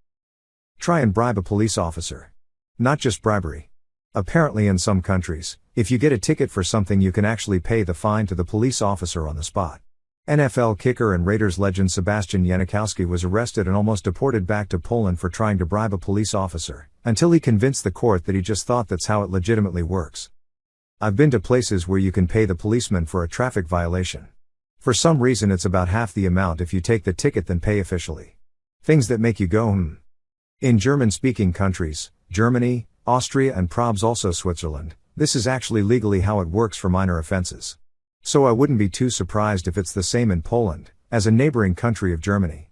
Try and bribe a police officer. Not just bribery. Apparently in some countries, if you get a ticket for something you can actually pay the fine to the police officer on the spot. NFL kicker and Raiders legend Sebastian Janikowski was arrested and almost deported back to Poland for trying to bribe a police officer, until he convinced the court that he just thought that's how it legitimately works. I've been to places where you can pay the policeman for a traffic violation. For some reason it's about half the amount if you take the ticket than pay officially. Things that make you go In German-speaking countries, Germany, Austria and probs also Switzerland, this is actually legally how it works for minor offenses. So I wouldn't be too surprised if it's the same in Poland, as a neighboring country of Germany.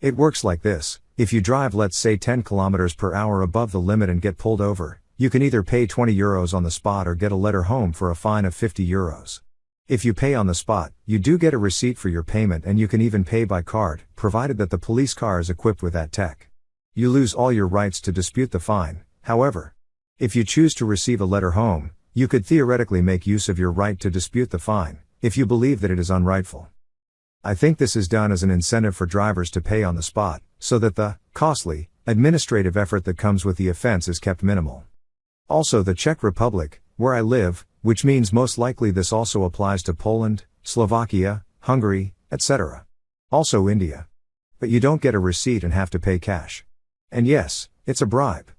It works like this: if you drive let's say 10 km per hour above the limit and get pulled over, you can either pay €20 on the spot or get a letter home for a fine of €50. If you pay on the spot, you do get a receipt for your payment and you can even pay by card, provided that the police car is equipped with that tech. You lose all your rights to dispute the fine, however. If you choose to receive a letter home, you could theoretically make use of your right to dispute the fine, if you believe that it is unrightful. I think this is done as an incentive for drivers to pay on the spot, so that the costly, administrative effort that comes with the offense is kept minimal. Also the Czech Republic, where I live, which means most likely this also applies to Poland, Slovakia, Hungary, etc. Also India. But you don't get a receipt and have to pay cash. And yes, it's a bribe.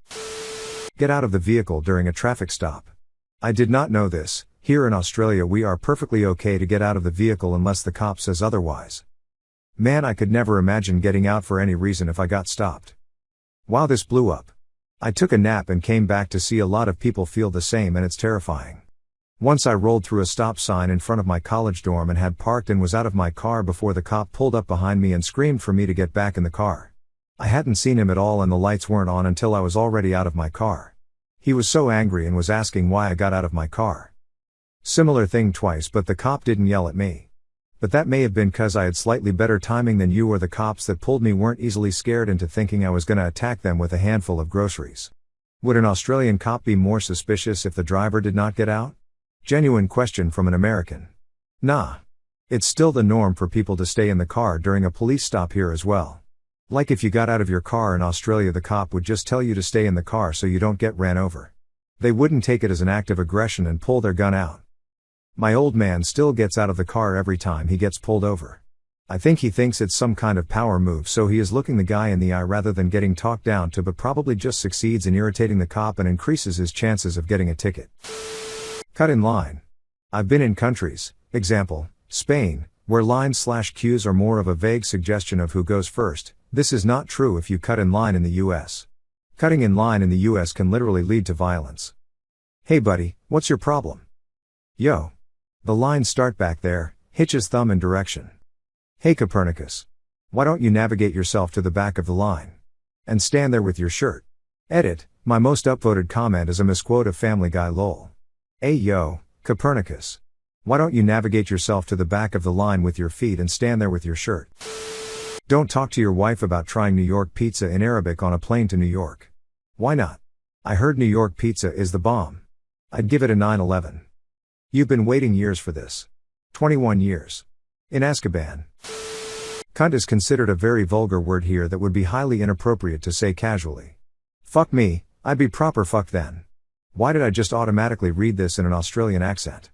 Get out of the vehicle during a traffic stop. I did not know this. Here in Australia we are perfectly okay to get out of the vehicle unless the cop says otherwise. Man, I could never imagine getting out for any reason if I got stopped. Wow, this blew up. I took a nap and came back to see a lot of people feel the same, and it's terrifying. Once I rolled through a stop sign in front of my college dorm and had parked and was out of my car before the cop pulled up behind me and screamed for me to get back in the car. I hadn't seen him at all and the lights weren't on until I was already out of my car. He was so angry and was asking why I got out of my car. Similar thing twice, but the cop didn't yell at me. But that may have been cause I had slightly better timing than you, or the cops that pulled me weren't easily scared into thinking I was gonna attack them with a handful of groceries. Would an Australian cop be more suspicious if the driver did not get out? Genuine question from an American. Nah. It's still the norm for people to stay in the car during a police stop here as well. Like if you got out of your car in Australia, the cop would just tell you to stay in the car so you don't get ran over. They wouldn't take it as an act of aggression and pull their gun out. My old man still gets out of the car every time he gets pulled over. I think he thinks it's some kind of power move, so he is looking the guy in the eye rather than getting talked down to, but probably just succeeds in irritating the cop and increases his chances of getting a ticket. Cut in line. I've been in countries, example, Spain, where lines/queues are more of a vague suggestion of who goes first. This is not true if you cut in line in the US. Cutting in line in the US can literally lead to violence. Hey buddy, what's your problem? Yo. The lines start back there, hitches thumb in direction. Hey Copernicus. Why don't you navigate yourself to the back of the line? And stand there with your shirt. Edit, my most upvoted comment is a misquote of Family Guy lol. Hey yo, Copernicus. Why don't you navigate yourself to the back of the line with your feet and stand there with your shirt? Don't talk to your wife about trying New York pizza in Arabic on a plane to New York. Why not? I heard New York pizza is the bomb. I'd give it a 9/11. You've been waiting years for this. 21 years. In Azkaban. Cunt is considered a very vulgar word here that would be highly inappropriate to say casually. Fuck me, I'd be proper fucked then. Why did I just automatically read this in an Australian accent?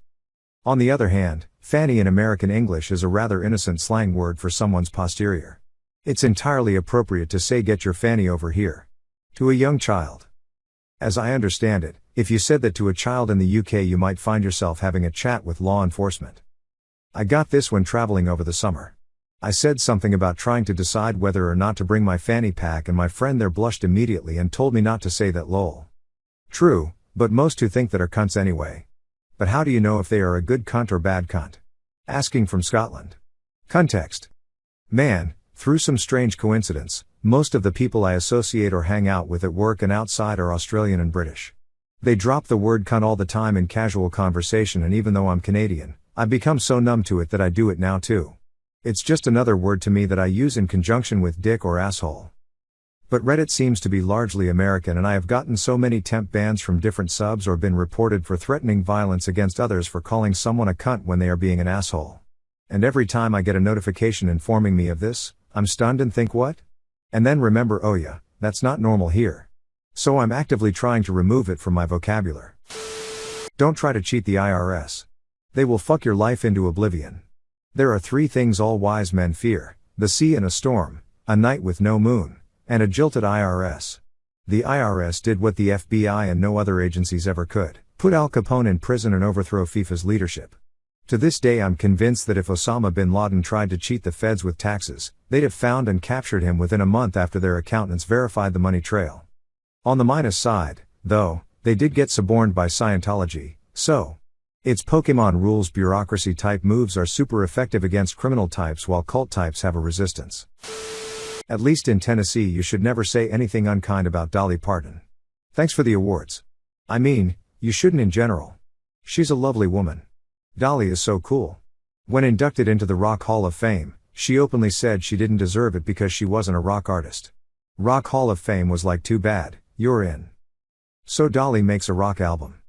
On the other hand, fanny in American English is a rather innocent slang word for someone's posterior. It's entirely appropriate to say get your fanny over here. To a young child. As I understand it, if you said that to a child in the UK, you might find yourself having a chat with law enforcement. I got this when traveling over the summer. I said something about trying to decide whether or not to bring my fanny pack, and my friend there blushed immediately and told me not to say that lol. True, but most who think that are cunts anyway. But how do you know if they are a good cunt or bad cunt? Asking from Scotland. Context. Man, through some strange coincidence, most of the people I associate or hang out with at work and outside are Australian and British. They drop the word cunt all the time in casual conversation, and even though I'm Canadian, I've become so numb to it that I do it now too. It's just another word to me that I use in conjunction with dick or asshole. But Reddit seems to be largely American, and I have gotten so many temp bans from different subs or been reported for threatening violence against others for calling someone a cunt when they are being an asshole. And every time I get a notification informing me of this, I'm stunned and think what? And then remember, oh yeah, that's not normal here. So I'm actively trying to remove it from my vocabulary. Don't try to cheat the IRS. They will fuck your life into oblivion. There are 3 things all wise men fear: the sea and a storm, a night with no moon, and a jilted IRS. The IRS did what the FBI and no other agencies ever could: put Al Capone in prison and overthrow FIFA's leadership. To this day I'm convinced that if Osama bin Laden tried to cheat the feds with taxes, they'd have found and captured him within a month after their accountants verified the money trail. On the minus side, though, they did get suborned by Scientology, so its Pokemon rules bureaucracy type moves are super effective against criminal types, while cult types have a resistance. At least in Tennessee you should never say anything unkind about Dolly Parton. Thanks for the awards. I mean, you shouldn't in general. She's a lovely woman. Dolly is so cool. When inducted into the Rock Hall of Fame, she openly said she didn't deserve it because she wasn't a rock artist. Rock Hall of Fame was like, too bad, you're in. So Dolly makes a rock album.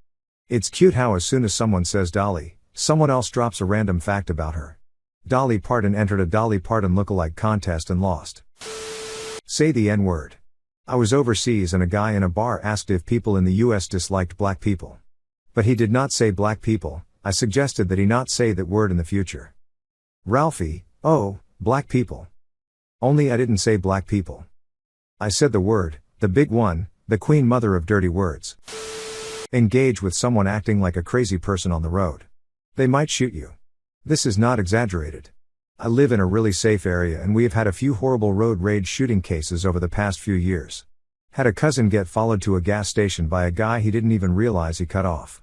It's cute how as soon as someone says Dolly, someone else drops a random fact about her. Dolly Parton entered a Dolly Parton lookalike contest and lost. Say the N-word. I was overseas and a guy in a bar asked if people in the US disliked black people. But he did not say black people. I suggested that he not say that word in the future. Ralphie, oh, black people. Only I didn't say black people. I said the word, the big one, the queen mother of dirty words. Engage with someone acting like a crazy person on the road. They might shoot you. This is not exaggerated. I live in a really safe area and we have had a few horrible road rage shooting cases over the past few years. Had a cousin get followed to a gas station by a guy he didn't even realize he cut off.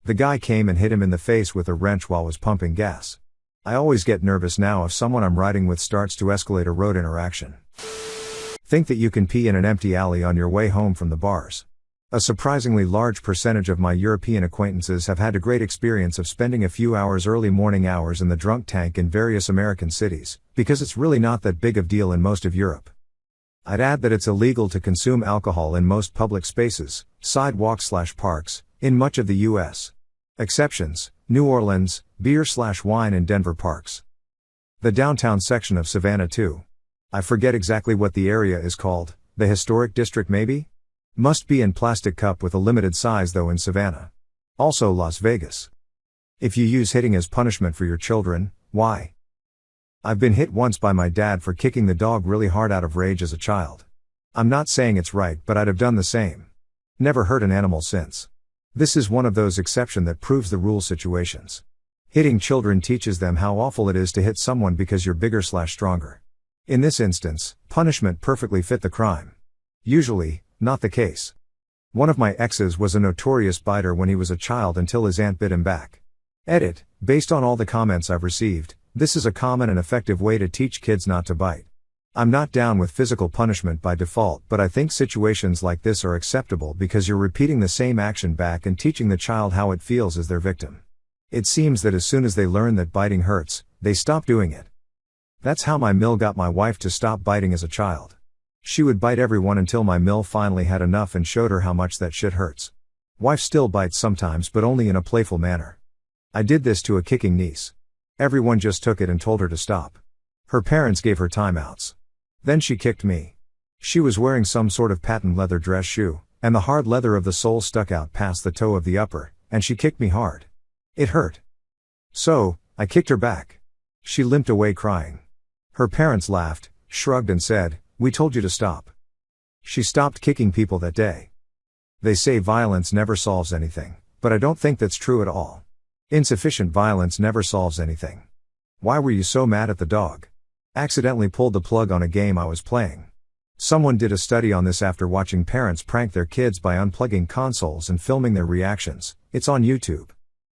The guy came and hit him in the face with a wrench while was pumping gas. I always get nervous now if someone I'm riding with starts to escalate a road interaction. Think that you can pee in an empty alley on your way home from the bars. A surprisingly large percentage of my European acquaintances have had a great experience of spending a few hours early morning hours in the drunk tank in various American cities, because it's really not that big of deal in most of Europe. I'd add that it's illegal to consume alcohol in most public spaces, sidewalks/parks, in much of the US. Exceptions: New Orleans, beer/wine in Denver parks. The downtown section of Savannah too. I forget exactly what the area is called, the historic district maybe? Must be in plastic cup with a limited size though in Savannah. Also Las Vegas. If you use hitting as punishment for your children, why? I've been hit once by my dad for kicking the dog really hard out of rage as a child. I'm not saying it's right, but I'd have done the same. Never hurt an animal since. This is one of those exception that proves the rule situations. Hitting children teaches them how awful it is to hit someone because you're bigger/stronger. In this instance, punishment perfectly fit the crime. Usually, not the case. One of my exes was a notorious biter when he was a child until his aunt bit him back. Edit: based on all the comments I've received, this is a common and effective way to teach kids not to bite. I'm not down with physical punishment by default, but I think situations like this are acceptable because you're repeating the same action back and teaching the child how it feels as their victim. It seems that as soon as they learn that biting hurts, they stop doing it. That's how my mill got my wife to stop biting as a child. She would bite everyone until my mill finally had enough and showed her how much that shit hurts. Wife still bites sometimes, but only in a playful manner. I did this to a kicking niece. Everyone just took it and told her to stop. Her parents gave her timeouts. Then she kicked me. She was wearing some sort of patent leather dress shoe, and the hard leather of the sole stuck out past the toe of the upper, and she kicked me hard. It hurt. So, I kicked her back. She limped away crying. Her parents laughed, shrugged and said, "We told you to stop." She stopped kicking people that day. They say violence never solves anything, but I don't think that's true at all. Insufficient violence never solves anything. Why were you so mad at the dog? Accidentally pulled the plug on a game I was playing. Someone did a study on this after watching parents prank their kids by unplugging consoles and filming their reactions. It's on YouTube.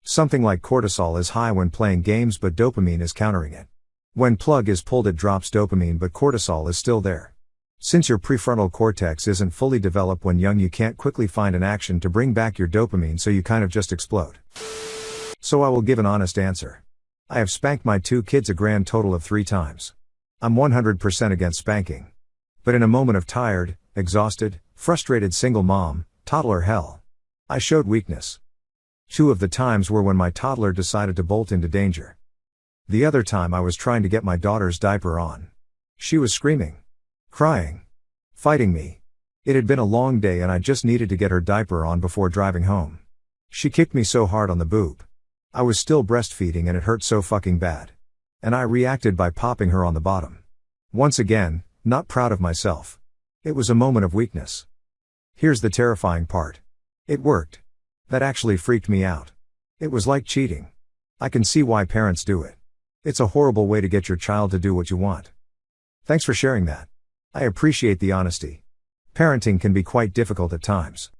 Something like cortisol is high when playing games, but dopamine is countering it. When plug is pulled, it drops dopamine, but cortisol is still there. Since your prefrontal cortex isn't fully developed when young, you can't quickly find an action to bring back your dopamine, so you kind of just explode. So I will give an honest answer. I have spanked my 2 kids a grand total of 3 times. I'm 100% against spanking. But in a moment of tired, exhausted, frustrated single mom, toddler hell, I showed weakness. 2 of the times were when my toddler decided to bolt into danger. The other time I was trying to get my daughter's diaper on. She was screaming, crying, fighting me. It had been a long day and I just needed to get her diaper on before driving home. She kicked me so hard on the boob. I was still breastfeeding and it hurt so fucking bad. And I reacted by popping her on the bottom. Once again, not proud of myself. It was a moment of weakness. Here's the terrifying part. It worked. That actually freaked me out. It was like cheating. I can see why parents do it. It's a horrible way to get your child to do what you want. Thanks for sharing that. I appreciate the honesty. Parenting can be quite difficult at times.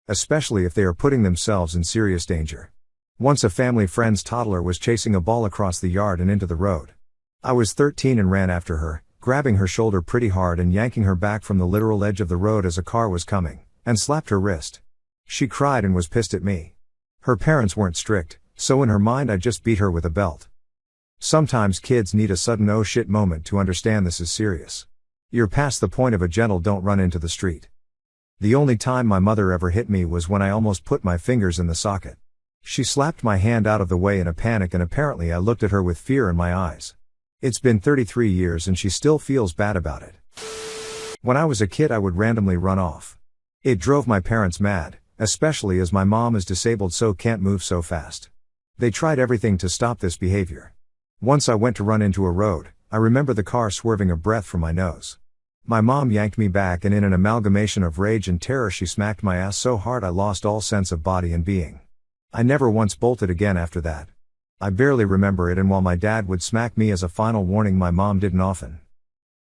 Especially if they are putting themselves in serious danger. Once a family friend's toddler was chasing a ball across the yard and into the road. I was 13 and ran after her, grabbing her shoulder pretty hard and yanking her back from the literal edge of the road as a car was coming, and slapped her wrist. She cried and was pissed at me. Her parents weren't strict, so in her mind I just beat her with a belt. Sometimes kids need a sudden oh shit moment to understand this is serious. You're past the point of a gentle don't run into the street. The only time my mother ever hit me was when I almost put my fingers in the socket. She slapped my hand out of the way in a panic and apparently I looked at her with fear in my eyes. It's been 33 years and she still feels bad about it. When I was a kid I would randomly run off. It drove my parents mad, especially as my mom is disabled so can't move so fast. They tried everything to stop this behavior. Once I went to run into a road, I remember the car swerving a breath from my nose. My mom yanked me back and in an amalgamation of rage and terror she smacked my ass so hard I lost all sense of body and being. I never once bolted again after that. I barely remember it, and while my dad would smack me as a final warning, my mom didn't often.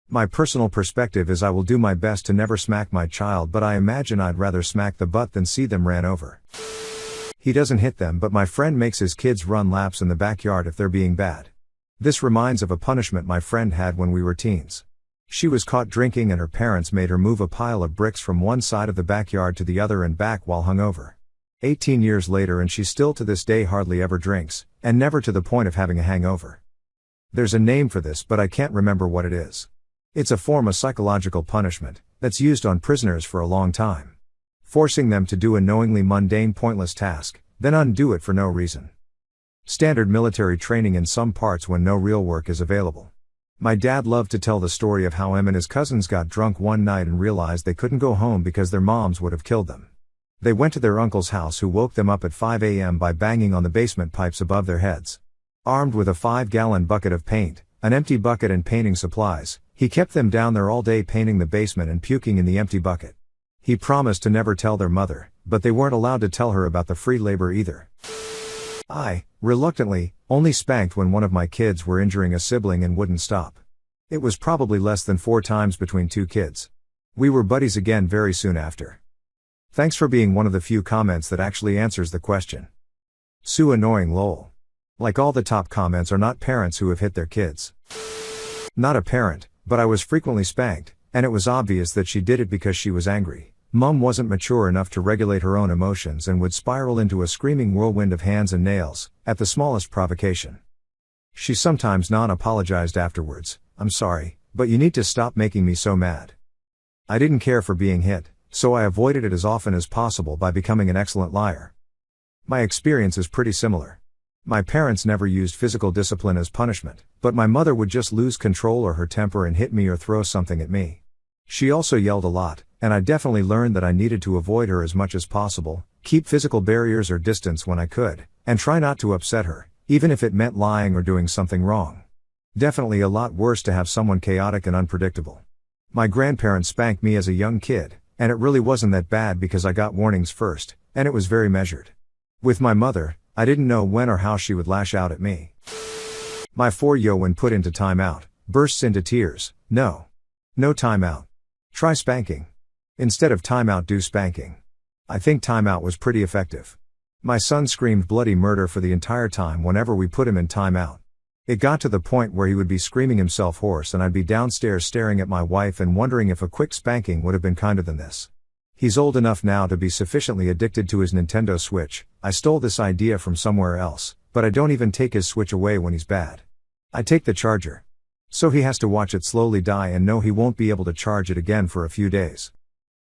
My personal perspective is I will do my best to never smack my child, but I imagine I'd rather smack the butt than see them ran over. He doesn't hit them, but my friend makes his kids run laps in the backyard if they're being bad. This reminds of a punishment my friend had when we were teens. She was caught drinking and her parents made her move a pile of bricks from one side of the backyard to the other and back while hungover. 18 years later and she still to this day hardly ever drinks, and never to the point of having a hangover. There's a name for this but I can't remember what it is. It's a form of psychological punishment that's used on prisoners for a long time. Forcing them to do a knowingly mundane pointless task, then undo it for no reason. Standard military training in some parts when no real work is available. My dad loved to tell the story of how him and his cousins got drunk one night and realized they couldn't go home because their moms would have killed them. They went to their uncle's house who woke them up at 5 a.m. by banging on the basement pipes above their heads. Armed with a 5-gallon bucket of paint, an empty bucket and painting supplies, he kept them down there all day painting the basement and puking in the empty bucket. He promised to never tell their mother, but they weren't allowed to tell her about the free labor either. I, reluctantly, only spanked when one of my kids were injuring a sibling and wouldn't stop. It was probably less than 4 times between 2 kids. We were buddies again very soon after. Thanks for being one of the few comments that actually answers the question. Sue annoying lol. Like all the top comments are not parents who have hit their kids. Not a parent, but I was frequently spanked, and it was obvious that she did it because she was angry. Mum wasn't mature enough to regulate her own emotions and would spiral into a screaming whirlwind of hands and nails, at the smallest provocation. She sometimes non-apologized afterwards, "I'm sorry, but you need to stop making me so mad." I didn't care for being hit, so I avoided it as often as possible by becoming an excellent liar. My experience is pretty similar. My parents never used physical discipline as punishment, but my mother would just lose control or her temper and hit me or throw something at me. She also yelled a lot, and I definitely learned that I needed to avoid her as much as possible, keep physical barriers or distance when I could, and try not to upset her, even if it meant lying or doing something wrong. Definitely a lot worse to have someone chaotic and unpredictable. My grandparents spanked me as a young kid, and it really wasn't that bad because I got warnings first, and it was very measured. With my mother, I didn't know when or how she would lash out at me. My 4-year when put into timeout, bursts into tears. No timeout. Try spanking. Instead of timeout, do spanking. I think timeout was pretty effective. My son screamed bloody murder for the entire time whenever we put him in timeout. It got to the point where he would be screaming himself hoarse and I'd be downstairs staring at my wife and wondering if a quick spanking would have been kinder than this. He's old enough now to be sufficiently addicted to his Nintendo Switch. I stole this idea from somewhere else, but I don't even take his Switch away when he's bad. I take the charger. So he has to watch it slowly die and know he won't be able to charge it again for a few days.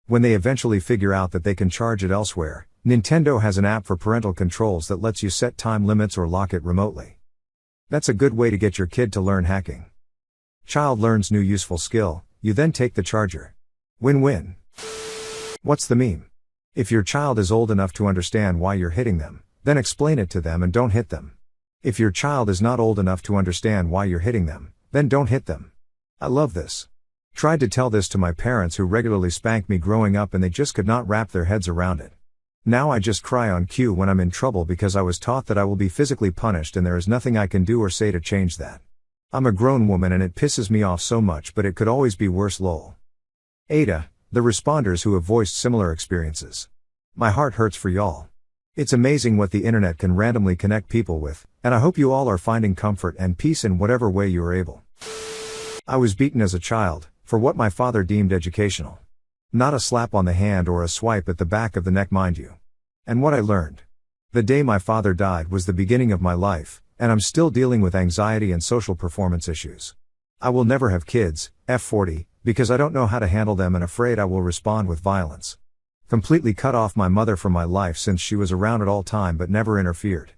When they eventually figure out that they can charge it elsewhere, Nintendo has an app for parental controls that lets you set time limits or lock it remotely. That's a good way to get your kid to learn hacking. Child learns new useful skill, you then take the charger. Win-win. What's the meme? If your child is old enough to understand why you're hitting them, then explain it to them and don't hit them. If your child is not old enough to understand why you're hitting them, then don't hit them. I love this. Tried to tell this to my parents who regularly spanked me growing up and they just could not wrap their heads around it. Now I just cry on cue when I'm in trouble because I was taught that I will be physically punished and there is nothing I can do or say to change that. I'm a grown woman and it pisses me off so much, but it could always be worse lol. AITA, the responders who have voiced similar experiences. My heart hurts for y'all. It's amazing what the internet can randomly connect people with, and I hope you all are finding comfort and peace in whatever way you are able. I was beaten as a child, for what my father deemed educational. Not a slap on the hand or a swipe at the back of the neck, mind you. And what I learned. The day my father died was the beginning of my life, and I'm still dealing with anxiety and social performance issues. I will never have kids, F40, because I don't know how to handle them and afraid I will respond with violence. Completely cut off my mother from my life since she was around at all time but never interfered.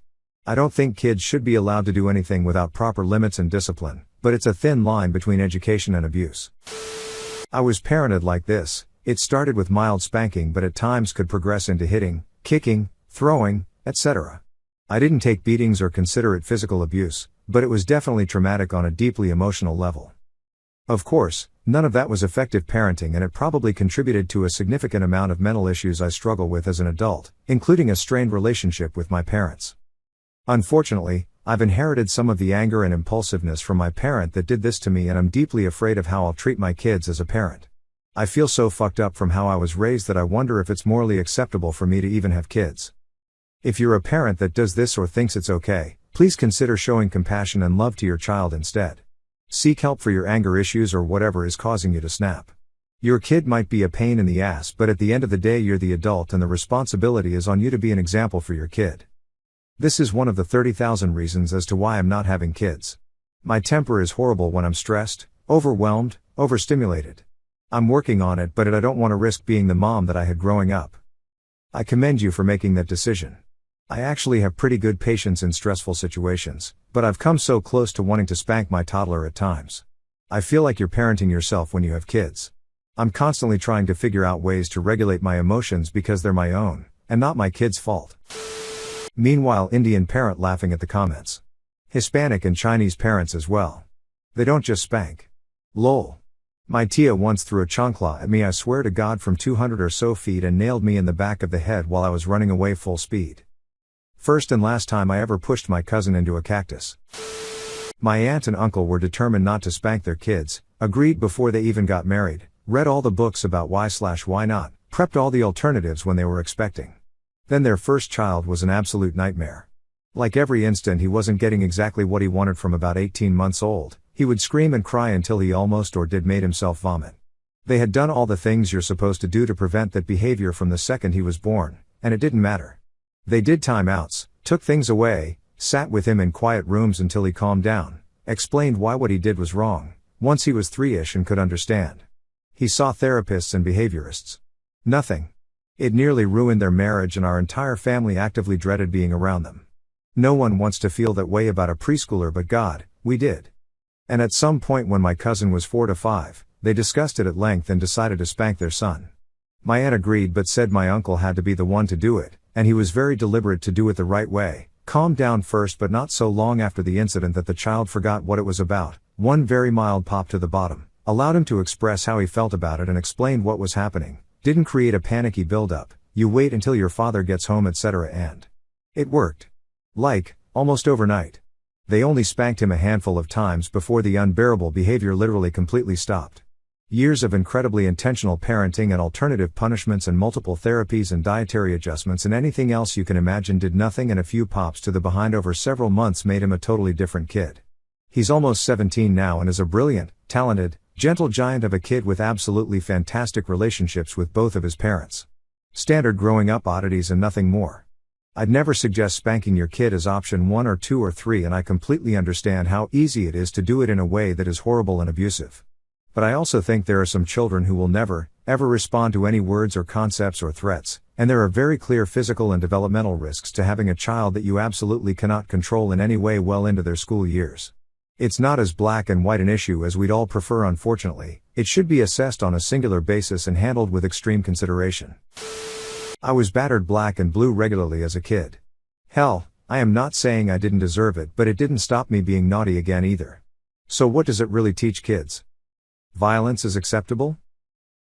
I don't think kids should be allowed to do anything without proper limits and discipline, but it's a thin line between education and abuse. I was parented like this. It started with mild spanking but at times could progress into hitting, kicking, throwing, etc. I didn't take beatings or consider it physical abuse, but it was definitely traumatic on a deeply emotional level. Of course, none of that was effective parenting and it probably contributed to a significant amount of mental issues I struggle with as an adult, including a strained relationship with my parents. Unfortunately, I've inherited some of the anger and impulsiveness from my parent that did this to me and I'm deeply afraid of how I'll treat my kids as a parent. I feel so fucked up from how I was raised that I wonder if it's morally acceptable for me to even have kids. If you're a parent that does this or thinks it's okay, please consider showing compassion and love to your child instead. Seek help for your anger issues or whatever is causing you to snap. Your kid might be a pain in the ass, but at the end of the day you're the adult and the responsibility is on you to be an example for your kid. This is one of the 30,000 reasons as to why I'm not having kids. My temper is horrible when I'm stressed, overwhelmed, overstimulated. I'm working on it, but I don't want to risk being the mom that I had growing up. I commend you for making that decision. I actually have pretty good patience in stressful situations, but I've come so close to wanting to spank my toddler at times. I feel like you're parenting yourself when you have kids. I'm constantly trying to figure out ways to regulate my emotions because they're my own, and not my kid's fault. Meanwhile, Indian parent laughing at the comments. Hispanic and Chinese parents as well. They don't just spank. Lol. My tia once threw a chancla at me, I swear to God, from 200 or so feet and nailed me in the back of the head while I was running away full speed. First and last time I ever pushed my cousin into a cactus. My aunt and uncle were determined not to spank their kids, agreed before they even got married, read all the books about why not, prepped all the alternatives when they were expecting. Then their first child was an absolute nightmare. Like every instant he wasn't getting exactly what he wanted from about 18 months old, he would scream and cry until he almost or did made himself vomit. They had done all the things you're supposed to do to prevent that behavior from the second he was born, and it didn't matter. They did timeouts, took things away, sat with him in quiet rooms until he calmed down, explained why what he did was wrong, once he was 3-ish and could understand. He saw therapists and behaviorists. Nothing. It nearly ruined their marriage, and our entire family actively dreaded being around them. No one wants to feel that way about a preschooler, but God, we did. And at some point when my cousin was 4 to 5, they discussed it at length and decided to spank their son. My aunt agreed but said my uncle had to be the one to do it, and he was very deliberate to do it the right way, calmed down first but not so long after the incident that the child forgot what it was about, one very mild pop to the bottom, allowed him to express how he felt about it and explained what was happening, didn't create a panicky buildup, you wait until your father gets home etc. and it worked. Like, almost overnight. They only spanked him a handful of times before the unbearable behavior literally completely stopped. Years of incredibly intentional parenting and alternative punishments and multiple therapies and dietary adjustments and anything else you can imagine did nothing, and a few pops to the behind over several months made him a totally different kid. He's almost 17 now and is a brilliant, talented, gentle giant of a kid with absolutely fantastic relationships with both of his parents. Standard growing up oddities and nothing more. I'd never suggest spanking your kid as option 1 or 2 or 3, and I completely understand how easy it is to do it in a way that is horrible and abusive. But I also think there are some children who will never, ever respond to any words or concepts or threats, and there are very clear physical and developmental risks to having a child that you absolutely cannot control in any way well into their school years. It's not as black and white an issue as we'd all prefer, unfortunately. It should be assessed on a singular basis and handled with extreme consideration. I was battered black and blue regularly as a kid. Hell, I am not saying I didn't deserve it, but it didn't stop me being naughty again either. So what does it really teach kids? Violence is acceptable?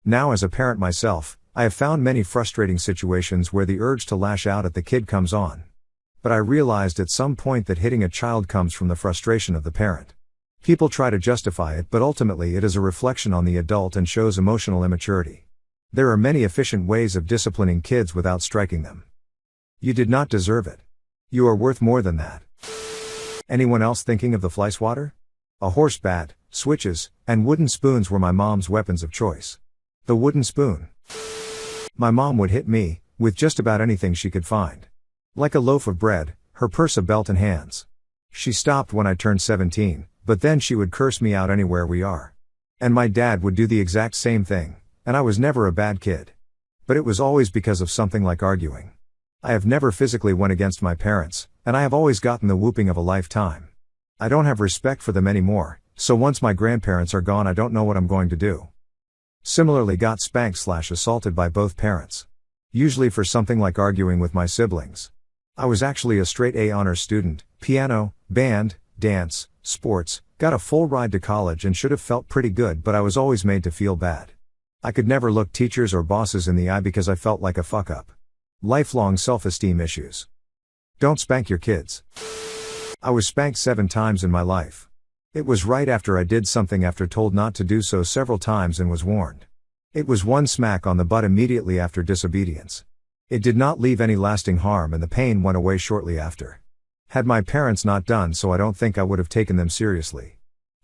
Now, as a parent myself, I have found many frustrating situations where the urge to lash out at the kid comes on. But I realized at some point that hitting a child comes from the frustration of the parent. People try to justify it, but ultimately it is a reflection on the adult and shows emotional immaturity. There are many efficient ways of disciplining kids without striking them. You did not deserve it. You are worth more than that. Anyone else thinking of the fly swatter? A horse bat, switches, and wooden spoons were my mom's weapons of choice. The wooden spoon. My mom would hit me with just about anything she could find. Like a loaf of bread, her purse, a belt, and hands. She stopped when I turned 17, but then she would curse me out anywhere we are. And my dad would do the exact same thing. And I was never a bad kid. But it was always because of something like arguing. I have never physically went against my parents, and I have always gotten the whooping of a lifetime. I don't have respect for them anymore, so once my grandparents are gone I don't know what I'm going to do. Similarly got spanked/assaulted by both parents. Usually for something like arguing with my siblings. I was actually a straight A honors student, piano, band, dance, sports, got a full ride to college and should have felt pretty good, but I was always made to feel bad. I could never look teachers or bosses in the eye because I felt like a fuck up. Lifelong self-esteem issues. Don't spank your kids. I was spanked 7 times in my life. It was right after I did something after told not to do so several times and was warned. It was one smack on the butt immediately after disobedience. It did not leave any lasting harm and the pain went away shortly after. Had my parents not done so, I don't think I would have taken them seriously.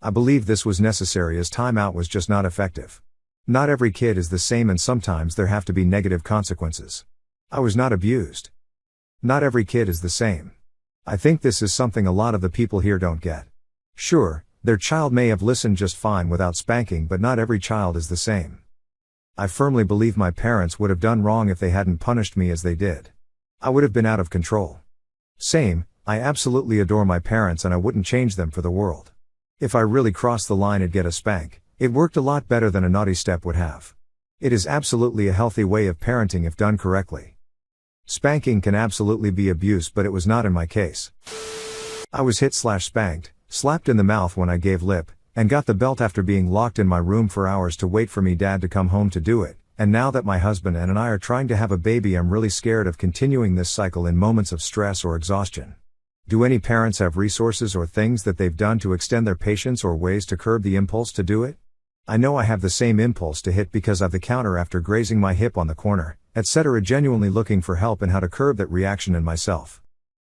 I believe this was necessary as timeout was just not effective. Not every kid is the same and sometimes there have to be negative consequences. I was not abused. Not every kid is the same. I think this is something a lot of the people here don't get. Sure, their child may have listened just fine without spanking, but not every child is the same. I firmly believe my parents would have done wrong if they hadn't punished me as they did. I would have been out of control. Same, I absolutely adore my parents and I wouldn't change them for the world. If I really crossed the line I'd get a spank. It worked a lot better than a naughty step would have. It is absolutely a healthy way of parenting if done correctly. Spanking can absolutely be abuse, but it was not in my case. I was hit/spanked, slapped in the mouth when I gave lip, and got the belt after being locked in my room for hours to wait for me dad to come home to do it, and now that my husband and I are trying to have a baby I'm really scared of continuing this cycle in moments of stress or exhaustion. Do any parents have resources or things that they've done to extend their patience or ways to curb the impulse to do it? I know I have the same impulse to hit because I've the counter after grazing my hip on the corner, etc. Genuinely looking for help in how to curb that reaction in myself.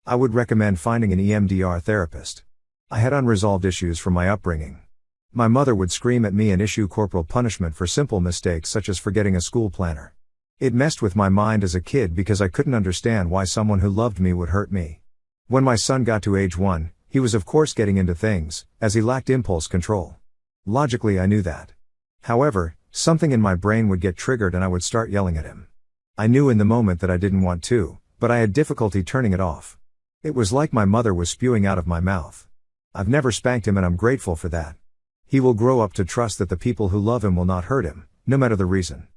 I would recommend finding an EMDR therapist. I had unresolved issues from my upbringing. My mother would scream at me and issue corporal punishment for simple mistakes such as forgetting a school planner. It messed with my mind as a kid because I couldn't understand why someone who loved me would hurt me. When my son got to age 1, he was of course getting into things, as he lacked impulse control. Logically I knew that. However, something in my brain would get triggered and I would start yelling at him. I knew in the moment that I didn't want to, but I had difficulty turning it off. It was like my mother was spewing out of my mouth. I've never spanked him and I'm grateful for that. He will grow up to trust that the people who love him will not hurt him, no matter the reason.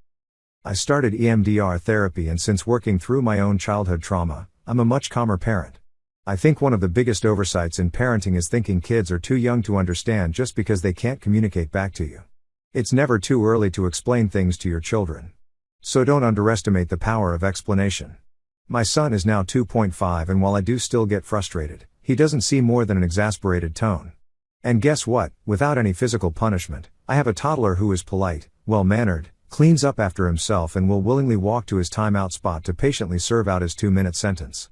I started EMDR therapy, and since working through my own childhood trauma, I'm a much calmer parent. I think one of the biggest oversights in parenting is thinking kids are too young to understand just because they can't communicate back to you. It's never too early to explain things to your children. So don't underestimate the power of explanation. My son is now 2.5, and while I do still get frustrated, he doesn't see more than an exasperated tone. And guess what? Without any physical punishment, I have a toddler who is polite, well-mannered, cleans up after himself and will willingly walk to his timeout spot to patiently serve out his 2-minute sentence.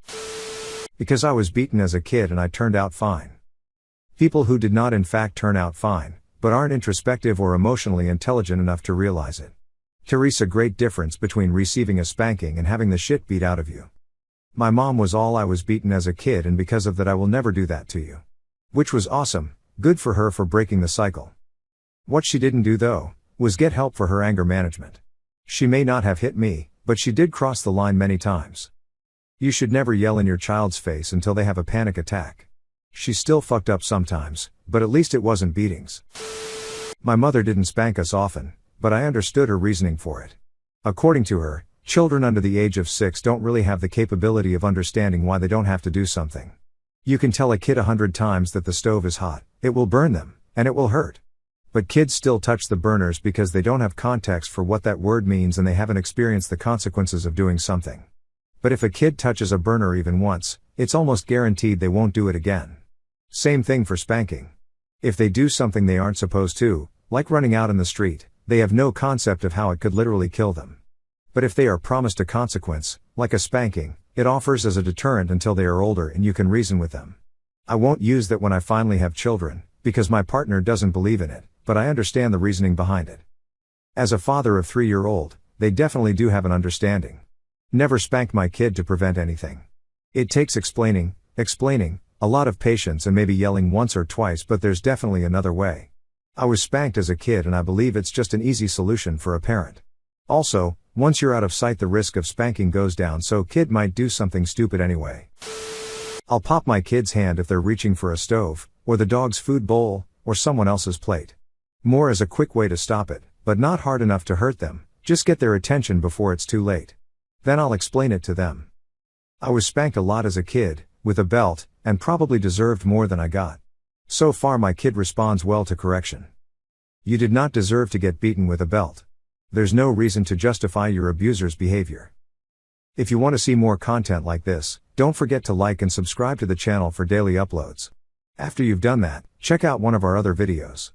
Because I was beaten as a kid and I turned out fine. People who did not in fact turn out fine, but aren't introspective or emotionally intelligent enough to realize it. There's a great difference between receiving a spanking and having the shit beat out of you. My mom was all I was beaten as a kid, and because of that I will never do that to you. Which was awesome, good for her for breaking the cycle. What she didn't do though, was get help for her anger management. She may not have hit me, but she did cross the line many times. You should never yell in your child's face until they have a panic attack. She still fucked up sometimes, but at least it wasn't beatings. My mother didn't spank us often, but I understood her reasoning for it. According to her, children under the age of 6 don't really have the capability of understanding why they don't have to do something. You can tell a kid 100 times that the stove is hot, it will burn them, and it will hurt. But kids still touch the burners because they don't have context for what that word means and they haven't experienced the consequences of doing something. But if a kid touches a burner even once, it's almost guaranteed they won't do it again. Same thing for spanking. If they do something they aren't supposed to, like running out in the street, they have no concept of how it could literally kill them. But if they are promised a consequence, like a spanking, it offers as a deterrent until they are older and you can reason with them. I won't use that when I finally have children, because my partner doesn't believe in it, but I understand the reasoning behind it. As a father of 3-year-old, they definitely do have an understanding. Never spank my kid to prevent anything. It takes explaining, a lot of patience and maybe yelling once or twice, but there's definitely another way. I was spanked as a kid and I believe it's just an easy solution for a parent. Also, once you're out of sight the risk of spanking goes down, so kid might do something stupid anyway. I'll pop my kid's hand if they're reaching for a stove, or the dog's food bowl, or someone else's plate. More as a quick way to stop it, but not hard enough to hurt them, just get their attention before it's too late. Then I'll explain it to them. I was spanked a lot as a kid, with a belt, and probably deserved more than I got. So far my kid responds well to correction. You did not deserve to get beaten with a belt. There's no reason to justify your abuser's behavior. If you want to see more content like this, don't forget to like and subscribe to the channel for daily uploads. After you've done that, check out one of our other videos.